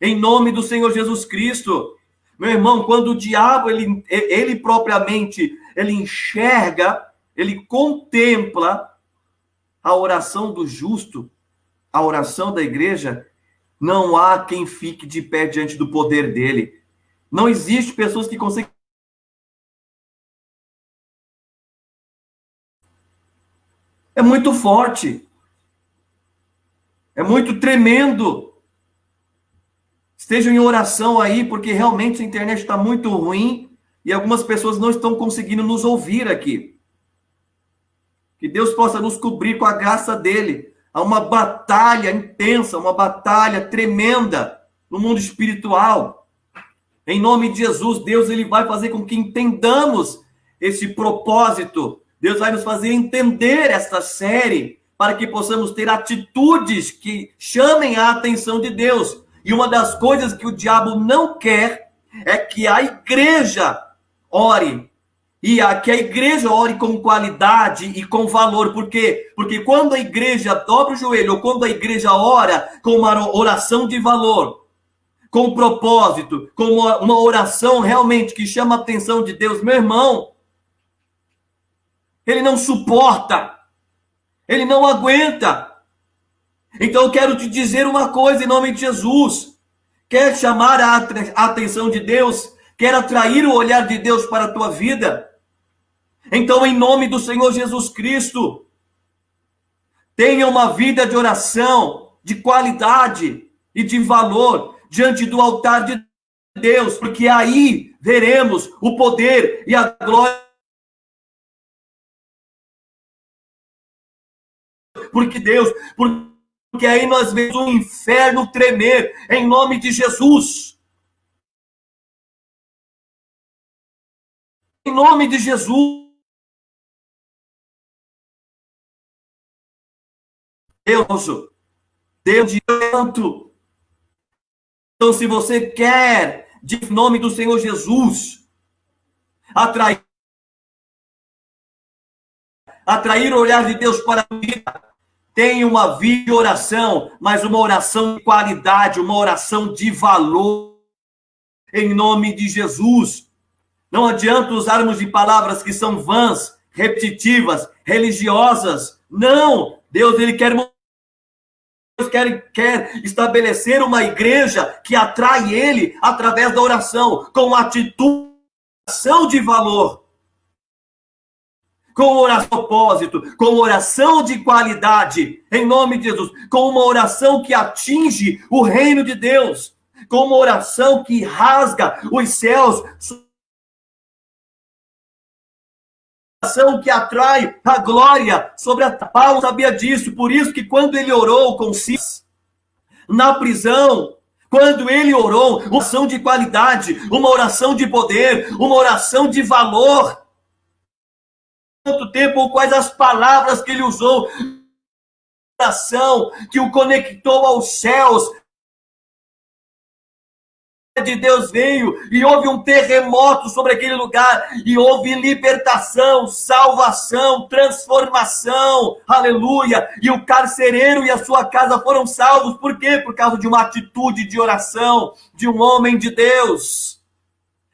Em nome do Senhor Jesus Cristo. Meu irmão, quando o diabo, ele propriamente, ele enxerga, ele contempla a oração do justo, a oração da igreja, não há quem fique de pé diante do poder dele. Não existe pessoas que conseguem. É muito forte. É muito tremendo. Estejam em oração aí, porque realmente a internet está muito ruim e algumas pessoas não estão conseguindo nos ouvir aqui. Que Deus possa nos cobrir com a graça dele. Há uma batalha intensa, uma batalha tremenda no mundo espiritual. Em nome de Jesus, Deus ele vai fazer com que entendamos esse propósito. Deus vai nos fazer entender esta série para que possamos ter atitudes que chamem a atenção de Deus. E uma das coisas que o diabo não quer é que a igreja ore. E que a igreja ore com qualidade e com valor. Por quê? Porque quando a igreja dobra o joelho, ou quando a igreja ora com uma oração de valor, com propósito, com uma oração realmente que chama a atenção de Deus, meu irmão, ele não suporta, ele não aguenta. Então eu quero te dizer uma coisa em nome de Jesus. Quer chamar a atenção de Deus? Quer atrair o olhar de Deus para a tua vida? Então, em nome do Senhor Jesus Cristo, tenha uma vida de oração, de qualidade e de valor diante do altar de Deus, porque aí veremos o poder e a glória. Porque porque aí nós vemos o inferno tremer, em nome de Jesus. Em nome de Jesus. Deus de tanto. Então, se você quer, de nome do Senhor Jesus, atrair o olhar de Deus para a vida, tenha uma vida de oração, mas uma oração de qualidade, uma oração de valor, em nome de Jesus. Não adianta usarmos de palavras que são vãs, repetitivas, religiosas. Não! Deus, ele quer estabelecer uma igreja que atrai ele através da oração, com atitude de valor, com oração de propósito, com oração de qualidade, em nome de Jesus, com uma oração que atinge o reino de Deus, com uma oração que rasga os céus, que atrai a glória sobre a... Paulo sabia disso, por isso que quando ele orou com Silas na prisão, quando ele orou, uma oração de qualidade, uma oração de poder, uma oração de valor, tanto tempo, quais as palavras que ele usou, oração que o conectou aos céus, de Deus veio e houve um terremoto sobre aquele lugar e houve libertação, salvação, transformação, aleluia, e o carcereiro e a sua casa foram salvos. Por quê? Por causa de uma atitude de oração de um homem de Deus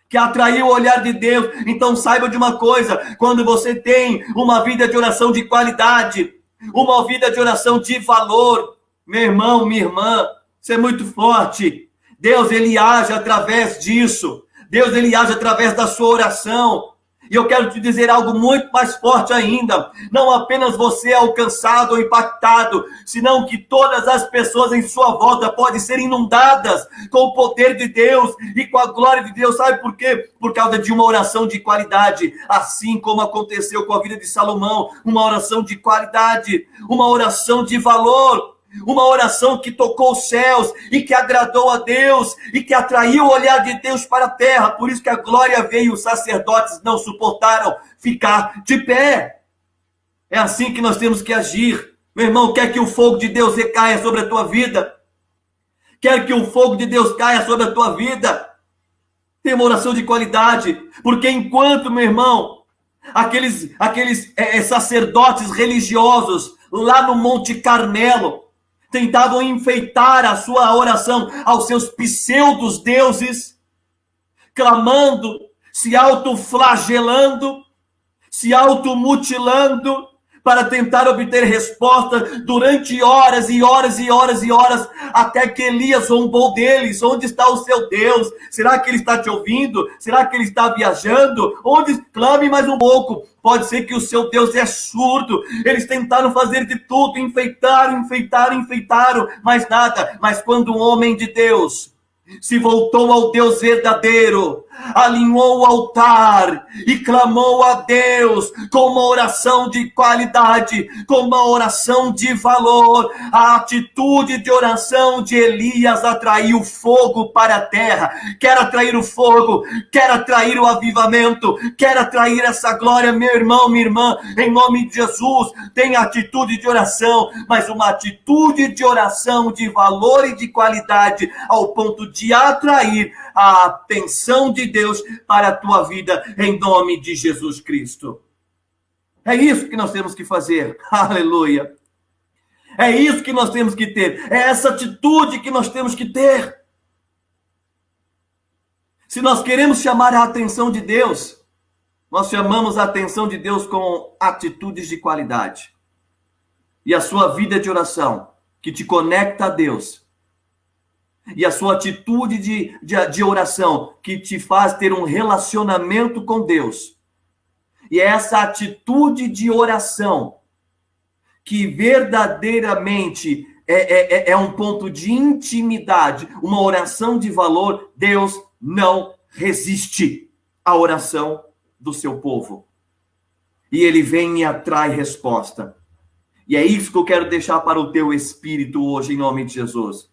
que atraiu o olhar de Deus. Então saiba de uma coisa, quando você tem uma vida de oração de qualidade, uma vida de oração de valor, meu irmão, minha irmã, você é muito forte. Deus, ele age através disso. Deus, ele age através da sua oração. E eu quero te dizer algo muito mais forte ainda. Não apenas você é alcançado ou impactado, senão que todas as pessoas em sua volta podem ser inundadas com o poder de Deus e com a glória de Deus. Sabe por quê? Por causa de uma oração de qualidade. Assim como aconteceu com a vida de Salomão. Uma oração de qualidade. Uma oração de valor. Uma oração que tocou os céus e que agradou a Deus e que atraiu o olhar de Deus para a terra. Por isso que a glória veio e os sacerdotes não suportaram ficar de pé. É assim que nós temos que agir. Meu irmão, quer que o fogo de Deus recaia sobre a tua vida? Quer que o fogo de Deus caia sobre a tua vida? Tem uma oração de qualidade. Porque enquanto, meu irmão, aqueles sacerdotes religiosos lá no Monte Carmelo tentavam enfeitar a sua oração aos seus pseudos deuses, clamando, se autoflagelando, se automutilando, para tentar obter resposta durante horas e horas e horas e horas, até que Elias zombou deles. Onde está o seu Deus? Será que ele está te ouvindo? Será que ele está viajando? Onde? Clame mais um pouco. Pode ser que o seu Deus é surdo. Eles tentaram fazer de tudo, enfeitaram, mas nada. Mas quando um homem de Deus se voltou ao Deus verdadeiro, alinhou o altar e clamou a Deus com uma oração de qualidade, com uma oração de valor, a atitude de oração de Elias atraiu fogo para a terra. Quer atrair o fogo, quer atrair o avivamento, quer atrair essa glória, meu irmão, minha irmã, em nome de Jesus, tenha atitude de oração, mas uma atitude de oração de valor e de qualidade, ao ponto de atrair a atenção de Deus para a tua vida, em nome de Jesus Cristo. É isso que nós temos que fazer. Aleluia. É isso que nós temos que ter. É essa atitude que nós temos que ter. Se nós queremos chamar a atenção de Deus, nós chamamos a atenção de Deus com atitudes de qualidade. E a sua vida de oração, que te conecta a Deus, e a sua atitude de oração, que te faz ter um relacionamento com Deus. E é essa atitude de oração que verdadeiramente é um ponto de intimidade, uma oração de valor. Deus não resiste à oração do seu povo. E ele vem e atrai resposta. E é isso que eu quero deixar para o teu espírito hoje, em nome de Jesus.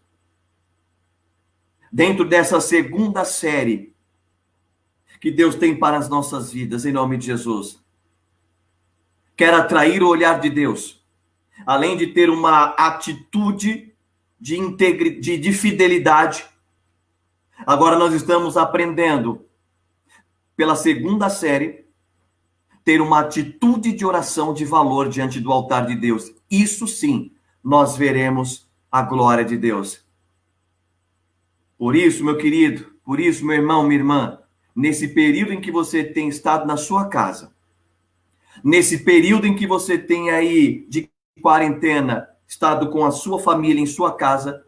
Dentro dessa segunda série que Deus tem para as nossas vidas, em nome de Jesus. Quero atrair o olhar de Deus. Além de ter uma atitude de fidelidade. Agora nós estamos aprendendo, pela segunda série, ter uma atitude de oração de valor diante do altar de Deus. Isso sim, nós veremos a glória de Deus. Por isso, meu querido, por isso, meu irmão, minha irmã, nesse período em que você tem estado na sua casa, nesse período em que você tem aí de quarentena, estado com a sua família em sua casa,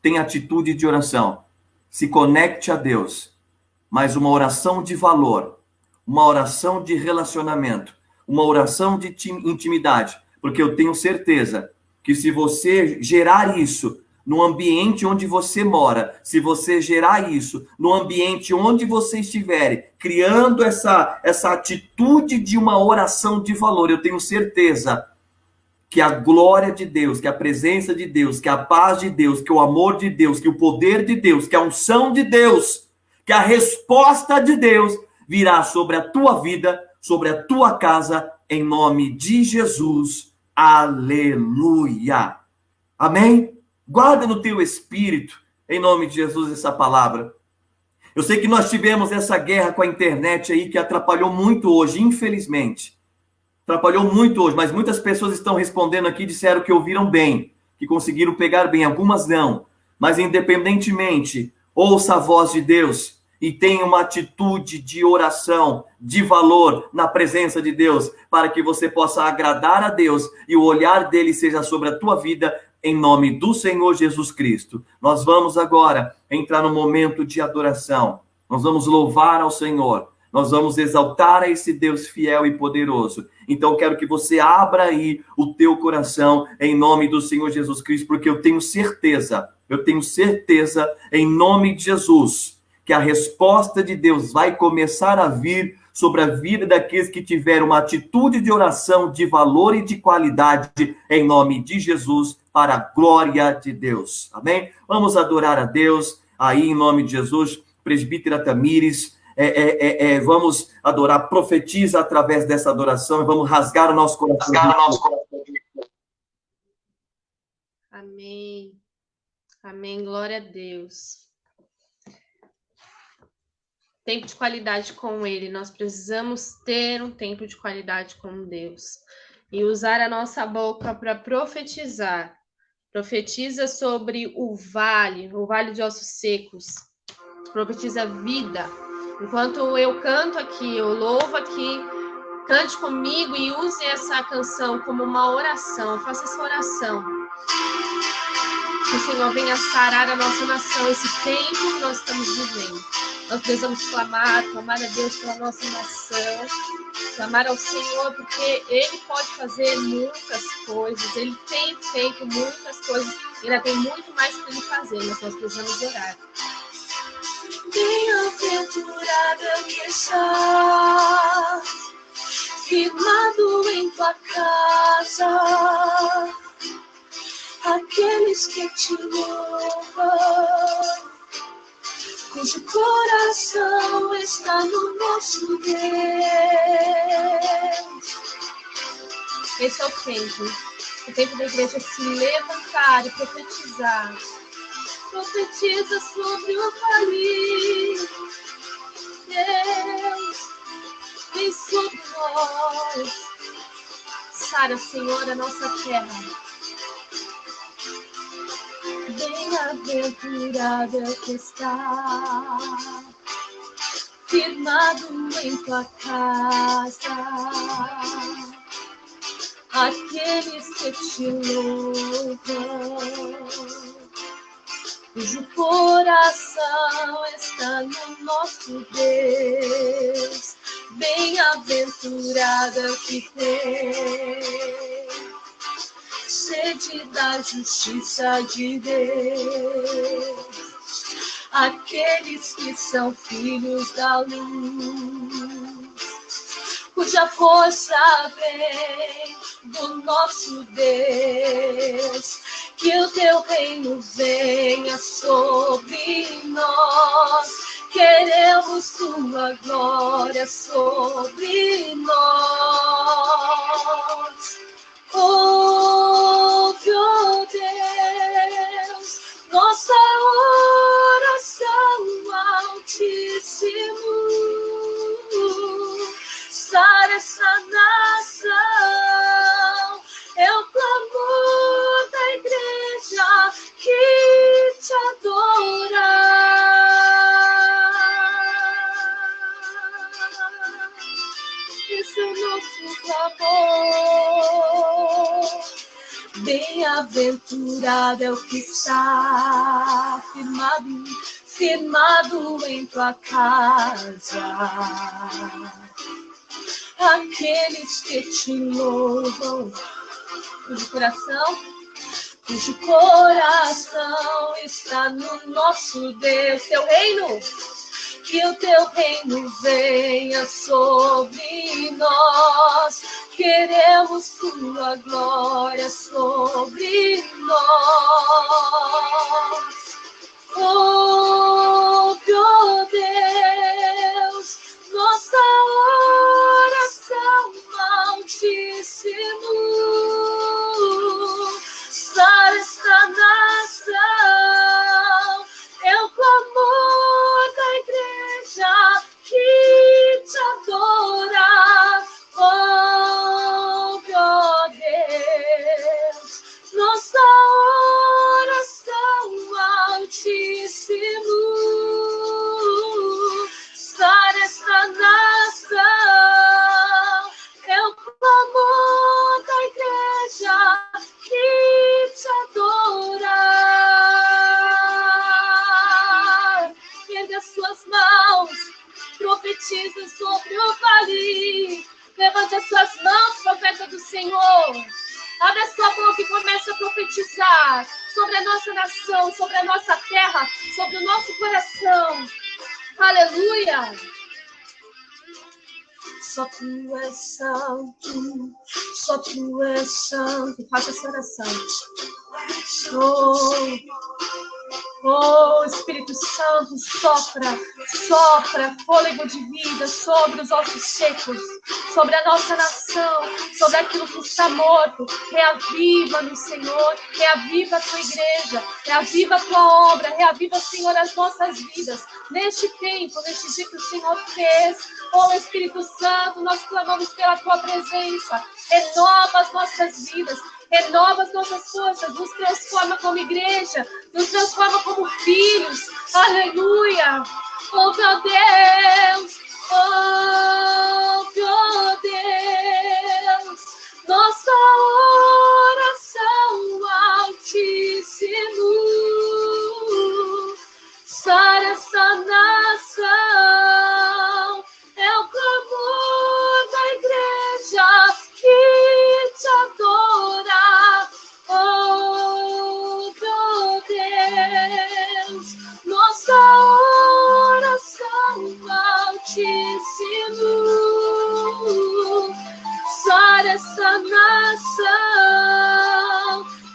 tem atitude de oração. Se conecte a Deus. Mas uma oração de valor, uma oração de relacionamento, uma oração de intimidade. Porque eu tenho certeza que se você gerar isso no ambiente onde você mora, se você gerar isso no ambiente onde você estiver, criando essa atitude de uma oração de valor, eu tenho certeza que a glória de Deus, que a presença de Deus, que a paz de Deus, que o amor de Deus, que o poder de Deus, que a unção de Deus, que a resposta de Deus virá sobre a tua vida, sobre a tua casa, em nome de Jesus. Aleluia. Amém? Guarda no teu espírito, em nome de Jesus, essa palavra. Eu sei que nós tivemos essa guerra com a internet aí que atrapalhou muito hoje, infelizmente. Atrapalhou muito hoje, mas muitas pessoas estão respondendo aqui, disseram que ouviram bem, que conseguiram pegar bem, algumas não. Mas independentemente, ouça a voz de Deus e tenha uma atitude de oração, de valor na presença de Deus, para que você possa agradar a Deus e o olhar dele seja sobre a tua vida, em nome do Senhor Jesus Cristo. Nós vamos agora entrar no momento de adoração. Nós vamos louvar ao Senhor. Nós vamos exaltar a esse Deus fiel e poderoso. Então, eu quero que você abra aí o teu coração em nome do Senhor Jesus Cristo, porque eu tenho certeza, em nome de Jesus, que a resposta de Deus vai começar a vir sobre a vida daqueles que tiveram uma atitude de oração de valor e de qualidade, em nome de Jesus, para a glória de Deus. Amém? Vamos adorar a Deus aí em nome de Jesus. Presbítera Tamires, vamos adorar, profetiza através dessa adoração e vamos rasgar o nosso coração. Amém. Amém. Glória a Deus. Tempo de qualidade com Ele. Nós precisamos ter um tempo de qualidade com Deus. E usar a nossa boca para profetizar. Profetiza sobre o vale de ossos secos. Profetiza vida. Enquanto eu canto aqui, eu louvo aqui, cante comigo e use essa canção como uma oração. Faça essa oração. Que o Senhor venha sarar a nossa nação, esse tempo que nós estamos vivendo. Nós precisamos clamar a Deus pela nossa nação, clamar ao Senhor, porque Ele pode fazer muitas coisas, Ele tem feito muitas coisas, ainda tem muito mais para Ele fazer, mas nós precisamos orar. Bem-aventurada que está, firmado em tua casa, aqueles que te louvam, cujo coração está no nosso Deus. Esse é o tempo da igreja se levantar e profetizar. Profetiza sobre o vale. Deus, vem sobre nós. Sara, Senhor, a nossa terra. Bem-aventurada que está, firmado em tua casa, aqueles que te louvam, cujo coração está no nosso Deus. Bem-aventurada que tem sede da justiça de Deus, aqueles que são filhos da luz, cuja força vem do nosso Deus. Que o teu reino venha sobre nós. Queremos tua glória sobre nós. Ouve, ó Deus, nossa oração, Altíssimo. Sara essa nação, é o clamor da igreja que te adora. Esse é o nosso clamor. Bem-aventurado é o que está firmado em tua casa. Aqueles que te louvam, cujo coração está no nosso Deus. Teu reino, que o teu reino venha sobre nós. Queremos tua glória sobre nós. Ouve, ó Deus, nossa oração, Altíssimo. Sara esta nação, é o clamor da igreja que te adora. Ouve, ó Deus, nossa oração, Altíssimo. Sara esta nação, é o clamor da igreja que te adora. Ergue as suas mãos, profetiza sobre o vale. Levante as suas mãos, profeta do Senhor. Abre a sua boca e comece a profetizar sobre a nossa nação, sobre a nossa terra, sobre o nosso coração. Aleluia! Só tu és santo, só tu és santo. Faça essa oração. Oh, Espírito Santo, sopra fôlego de vida sobre os ossos secos, sobre a nossa nação, sobre aquilo que está morto. Reaviva-nos, Senhor, reaviva a tua igreja, reaviva a tua obra, reaviva, Senhor, as nossas vidas. Neste tempo, neste dia que o Senhor fez, oh Espírito Santo, nós clamamos pela tua presença. Renova as nossas vidas, renova as nossas forças, nos transforma como igreja, nos transforma como filhos. Aleluia! Oh, meu Deus! Oh, meu Deus! Nossa oração, Altíssimo. Sara essa nação, é o clamor da igreja que te adora. Oh, meu Deus, nossa oração, Altíssimo. Sara essa nação,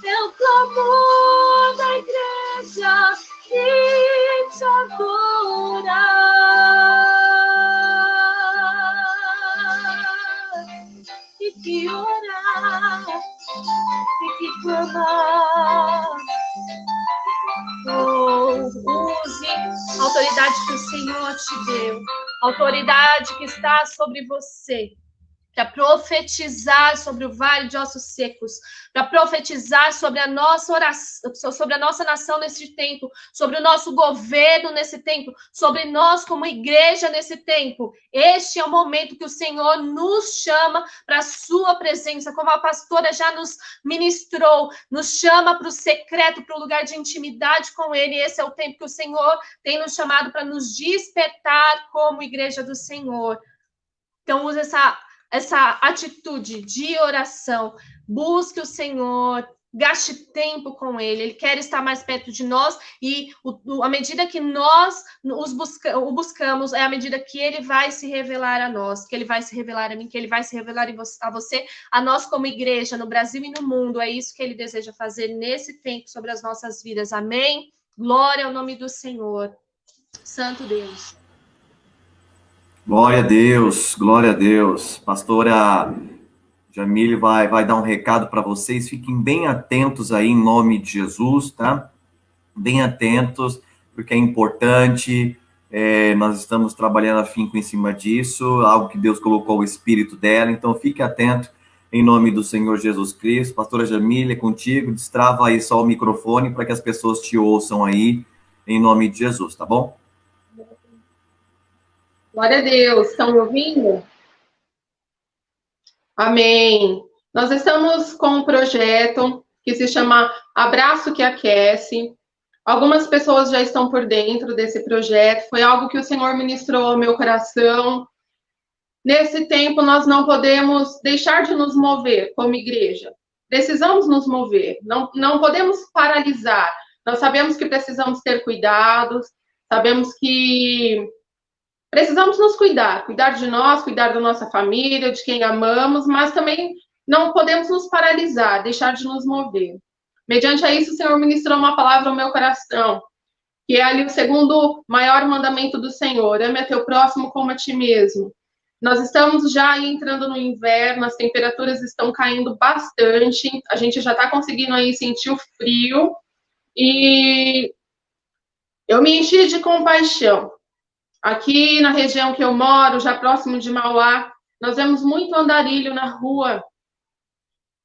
é o clamor da igreja que te adora. E que orar, e que clamar. Oh, use a autoridade que o Senhor te deu, a autoridade que está sobre você, para profetizar sobre o vale de ossos secos, para profetizar sobre a nossa oração, sobre a nossa nação nesse tempo, sobre o nosso governo nesse tempo, sobre nós como igreja nesse tempo. Este é o momento que o Senhor nos chama para a sua presença, como a pastora já nos ministrou, nos chama para o secreto, para o lugar de intimidade com Ele. Esse é o tempo que o Senhor tem nos chamado para nos despertar como igreja do Senhor. Então, use essa atitude de oração, busque o Senhor, gaste tempo com ele quer estar mais perto de nós, e à medida que nós o buscamos, é à medida que ele vai se revelar a nós, que ele vai se revelar a mim, que ele vai se revelar a você, a nós como igreja, no Brasil e no mundo. É isso que ele deseja fazer nesse tempo sobre as nossas vidas. Amém? Glória ao nome do Senhor. Santo Deus. Glória a Deus, glória a Deus. Pastora Jamile vai dar um recado para vocês. Fiquem bem atentos aí, em nome de Jesus, tá? Bem atentos, porque é importante. Nós estamos trabalhando afinco em cima disso, algo que Deus colocou o espírito dela. Então, fique atento, em nome do Senhor Jesus Cristo. Pastora Jamile, é contigo. Destrava aí só o microfone para que as pessoas te ouçam aí, em nome de Jesus, tá bom? Glória a Deus. Estão me ouvindo? Amém. Nós estamos com um projeto que se chama Abraço que Aquece. Algumas pessoas já estão por dentro desse projeto. Foi algo que o Senhor ministrou ao meu coração. Nesse tempo, nós não podemos deixar de nos mover como igreja. Precisamos nos mover. Não podemos paralisar. Nós sabemos que precisamos ter cuidados. Sabemos que precisamos nos cuidar de nós, cuidar da nossa família, de quem amamos, mas também não podemos nos paralisar, deixar de nos mover. Mediante a isso, o Senhor ministrou uma palavra ao meu coração, que é ali o segundo maior mandamento do Senhor: ame a teu próximo como a ti mesmo. Nós estamos já entrando no inverno, as temperaturas estão caindo bastante, a gente já está conseguindo aí sentir o frio, e eu me enchi de compaixão. Aqui na região que eu moro, já próximo de Mauá, nós vemos muito andarilho na rua.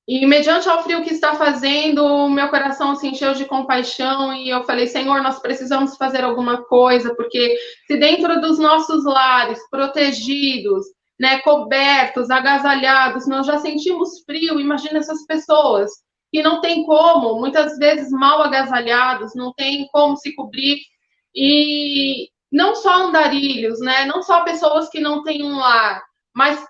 E mediante ao frio que está fazendo, o meu coração se encheu de compaixão e eu falei: Senhor, nós precisamos fazer alguma coisa, porque se dentro dos nossos lares, protegidos, né, cobertos, agasalhados, nós já sentimos frio, imagina essas pessoas que não tem como, muitas vezes mal agasalhados, não tem como se cobrir. E não só andarilhos, né? Não só pessoas que não têm um lar, mas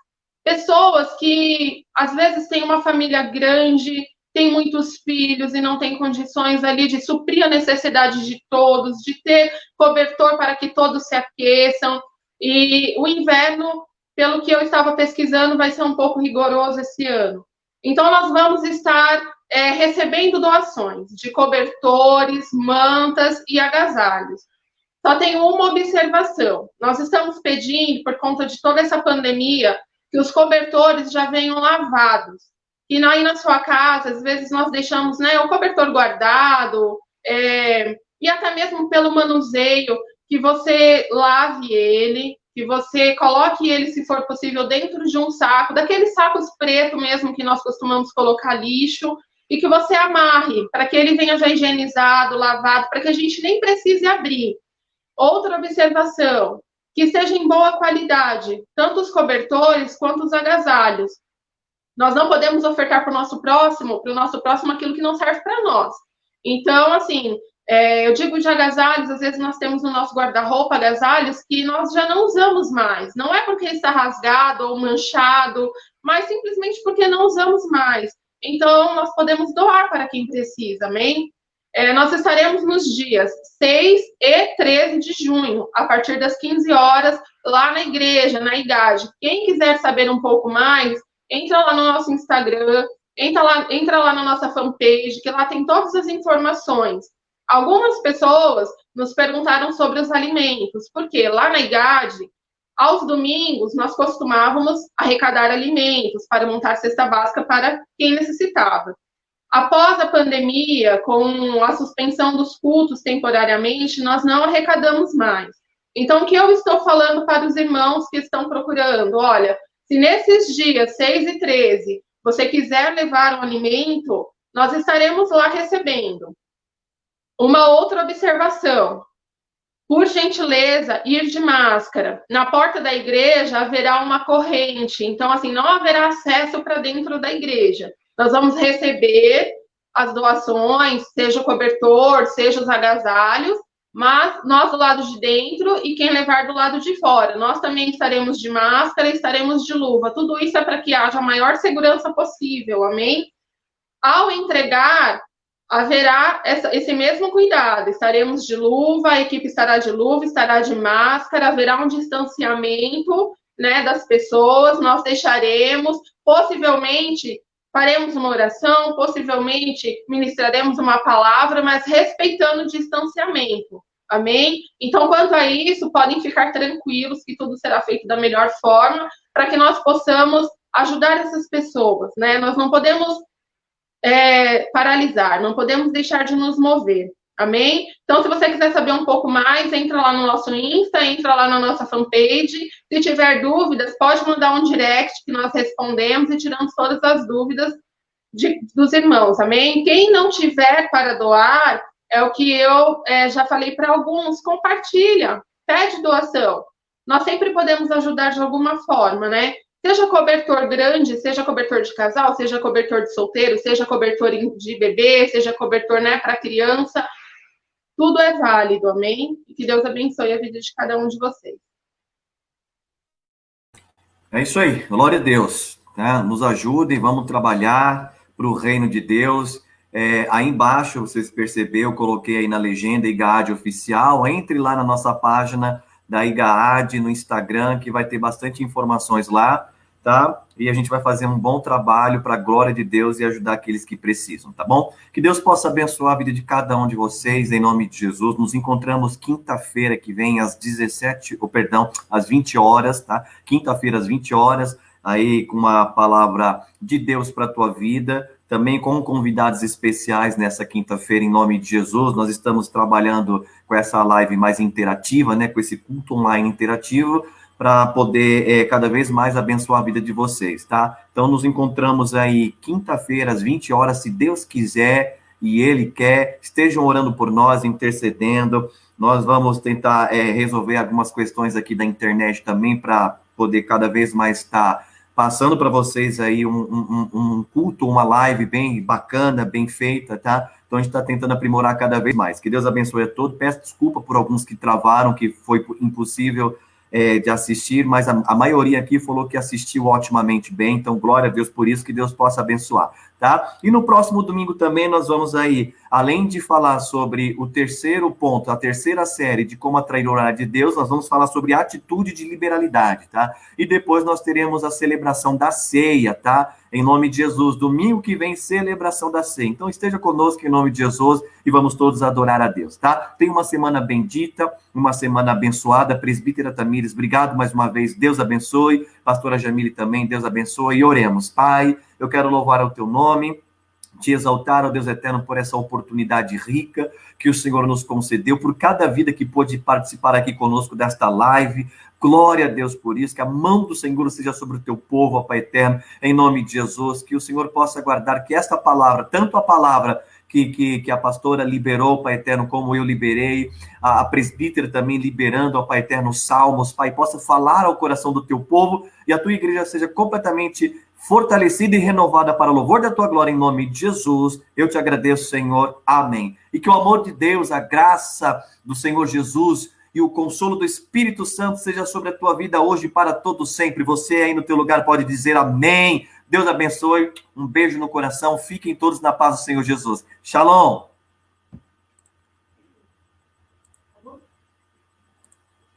pessoas que às vezes têm uma família grande, têm muitos filhos e não têm condições ali de suprir a necessidade de todos, de ter cobertor para que todos se aqueçam. E o inverno, pelo que eu estava pesquisando, vai ser um pouco rigoroso esse ano. Então, nós vamos estar recebendo doações de cobertores, mantas e agasalhos. Só tem uma observação. Nós estamos pedindo, por conta de toda essa pandemia, que os cobertores já venham lavados. E aí na sua casa, às vezes nós deixamos, né, o cobertor guardado, e até mesmo pelo manuseio, que você lave ele, que você coloque ele, se for possível, dentro de um saco, daqueles sacos pretos mesmo que nós costumamos colocar lixo, e que você amarre, para que ele venha já higienizado, lavado, para que a gente nem precise abrir. Outra observação, que seja em boa qualidade, tanto os cobertores quanto os agasalhos. Nós não podemos ofertar para o nosso próximo aquilo que não serve para nós. Então, assim, eu digo de agasalhos, às vezes nós temos no nosso guarda-roupa agasalhos que nós já não usamos mais. Não é porque está rasgado ou manchado, mas simplesmente porque não usamos mais. Então, nós podemos doar para quem precisa, amém? Nós estaremos nos dias 6 e 13 de junho, a partir das 15 horas, lá na igreja, na IGAD. Quem quiser saber um pouco mais, entra lá no nosso Instagram, entra lá na nossa fanpage, que lá tem todas as informações. Algumas pessoas nos perguntaram sobre os alimentos, porque lá na IGAD, aos domingos, nós costumávamos arrecadar alimentos para montar cesta básica para quem necessitava. Após a pandemia, com a suspensão dos cultos temporariamente, nós não arrecadamos mais. Então, o que eu estou falando para os irmãos que estão procurando? Olha, se nesses dias 6 e 13 você quiser levar um alimento, nós estaremos lá recebendo. Uma outra observação. Por gentileza, ir de máscara. Na porta da igreja haverá uma corrente, então, assim, não haverá acesso para dentro da igreja. Nós vamos receber as doações, seja o cobertor, seja os agasalhos, mas nós do lado de dentro e quem levar do lado de fora. Nós também estaremos de máscara, estaremos de luva. Tudo isso é para que haja a maior segurança possível, amém? ao entregar, haverá esse mesmo cuidado. Estaremos de luva, a equipe estará de luva, estará de máscara, haverá um distanciamento, né, das pessoas, nós deixaremos, possivelmente faremos uma oração, possivelmente ministraremos uma palavra, mas respeitando o distanciamento. Amém? Então, quanto a isso, podem ficar tranquilos que tudo será feito da melhor forma para que nós possamos ajudar essas pessoas, né? Nós não podemos paralisar, não podemos deixar de nos mover. Amém? Então, se você quiser saber um pouco mais, entra lá no nosso Insta, entra lá na nossa fanpage. Se tiver dúvidas, pode mandar um direct que nós respondemos e tiramos todas as dúvidas dos irmãos. Amém? Quem não tiver para doar, é o que eu já falei para alguns, compartilha, pede doação. Nós sempre podemos ajudar de alguma forma, né? Seja cobertor grande, seja cobertor de casal, seja cobertor de solteiro, seja cobertor de bebê, seja cobertor, né, para criança. Tudo é válido, amém? E que Deus abençoe a vida de cada um de vocês. É isso aí, glória a Deus. Tá? Nos ajudem, vamos trabalhar para o reino de Deus. Aí embaixo, vocês perceberam, eu coloquei aí na legenda IGAAD Oficial. Entre lá na nossa página da IGAAD no Instagram, que vai ter bastante informações lá, tá? E a gente vai fazer um bom trabalho para a glória de Deus e ajudar aqueles que precisam, tá bom? Que Deus possa abençoar a vida de cada um de vocês, em nome de Jesus. Nos encontramos quinta-feira que vem, às 20 horas, tá? Quinta-feira, às 20 horas, aí com uma palavra de Deus para a tua vida, também com convidados especiais nessa quinta-feira, em nome de Jesus. Nós estamos trabalhando com essa live mais interativa, né? Com esse culto online interativo, para poder cada vez mais abençoar a vida de vocês, tá? Então, nos encontramos aí quinta-feira, às 20 horas, se Deus quiser e Ele quer. Estejam orando por nós, intercedendo. Nós vamos tentar resolver algumas questões aqui da internet também, para poder cada vez mais estar passando para vocês aí um culto, uma live bem bacana, bem feita, tá? Então, a gente está tentando aprimorar cada vez mais. Que Deus abençoe a todos. Peço desculpa por alguns que travaram, que foi impossível de assistir, mas a maioria aqui falou que assistiu otimamente bem, então glória a Deus por isso, que Deus possa abençoar, tá? E no próximo domingo também nós vamos aí, além de falar sobre o terceiro ponto, a terceira série de como atrair o olhar de Deus, nós vamos falar sobre atitude de liberalidade, tá? E depois nós teremos a celebração da ceia, tá? Em nome de Jesus, domingo que vem, celebração da ceia. Então esteja conosco em nome de Jesus e vamos todos adorar a Deus, tá? Tenha uma semana bendita, uma semana abençoada. Presbítera Tamires, obrigado mais uma vez, Deus abençoe. Pastora Jamile também, Deus abençoe. E oremos. Pai, eu quero louvar o teu nome, te exaltar, ó Deus eterno, por essa oportunidade rica que o Senhor nos concedeu, por cada vida que pôde participar aqui conosco desta live. Glória a Deus por isso, que a mão do Senhor seja sobre o teu povo, ó Pai eterno, em nome de Jesus, que o Senhor possa guardar que esta palavra, tanto a palavra que a pastora liberou, Pai eterno, como eu liberei, a presbítera também liberando, ó Pai eterno, salmos, Pai, possa falar ao coração do teu povo e a tua igreja seja completamente fortalecida e renovada para o louvor da tua glória, em nome de Jesus. Eu te agradeço, Senhor. Amém. E que o amor de Deus, a graça do Senhor Jesus e o consolo do Espírito Santo seja sobre a tua vida hoje e para todo sempre. Você aí no teu lugar pode dizer amém. Deus abençoe. Um beijo no coração. Fiquem todos na paz do Senhor Jesus. Shalom.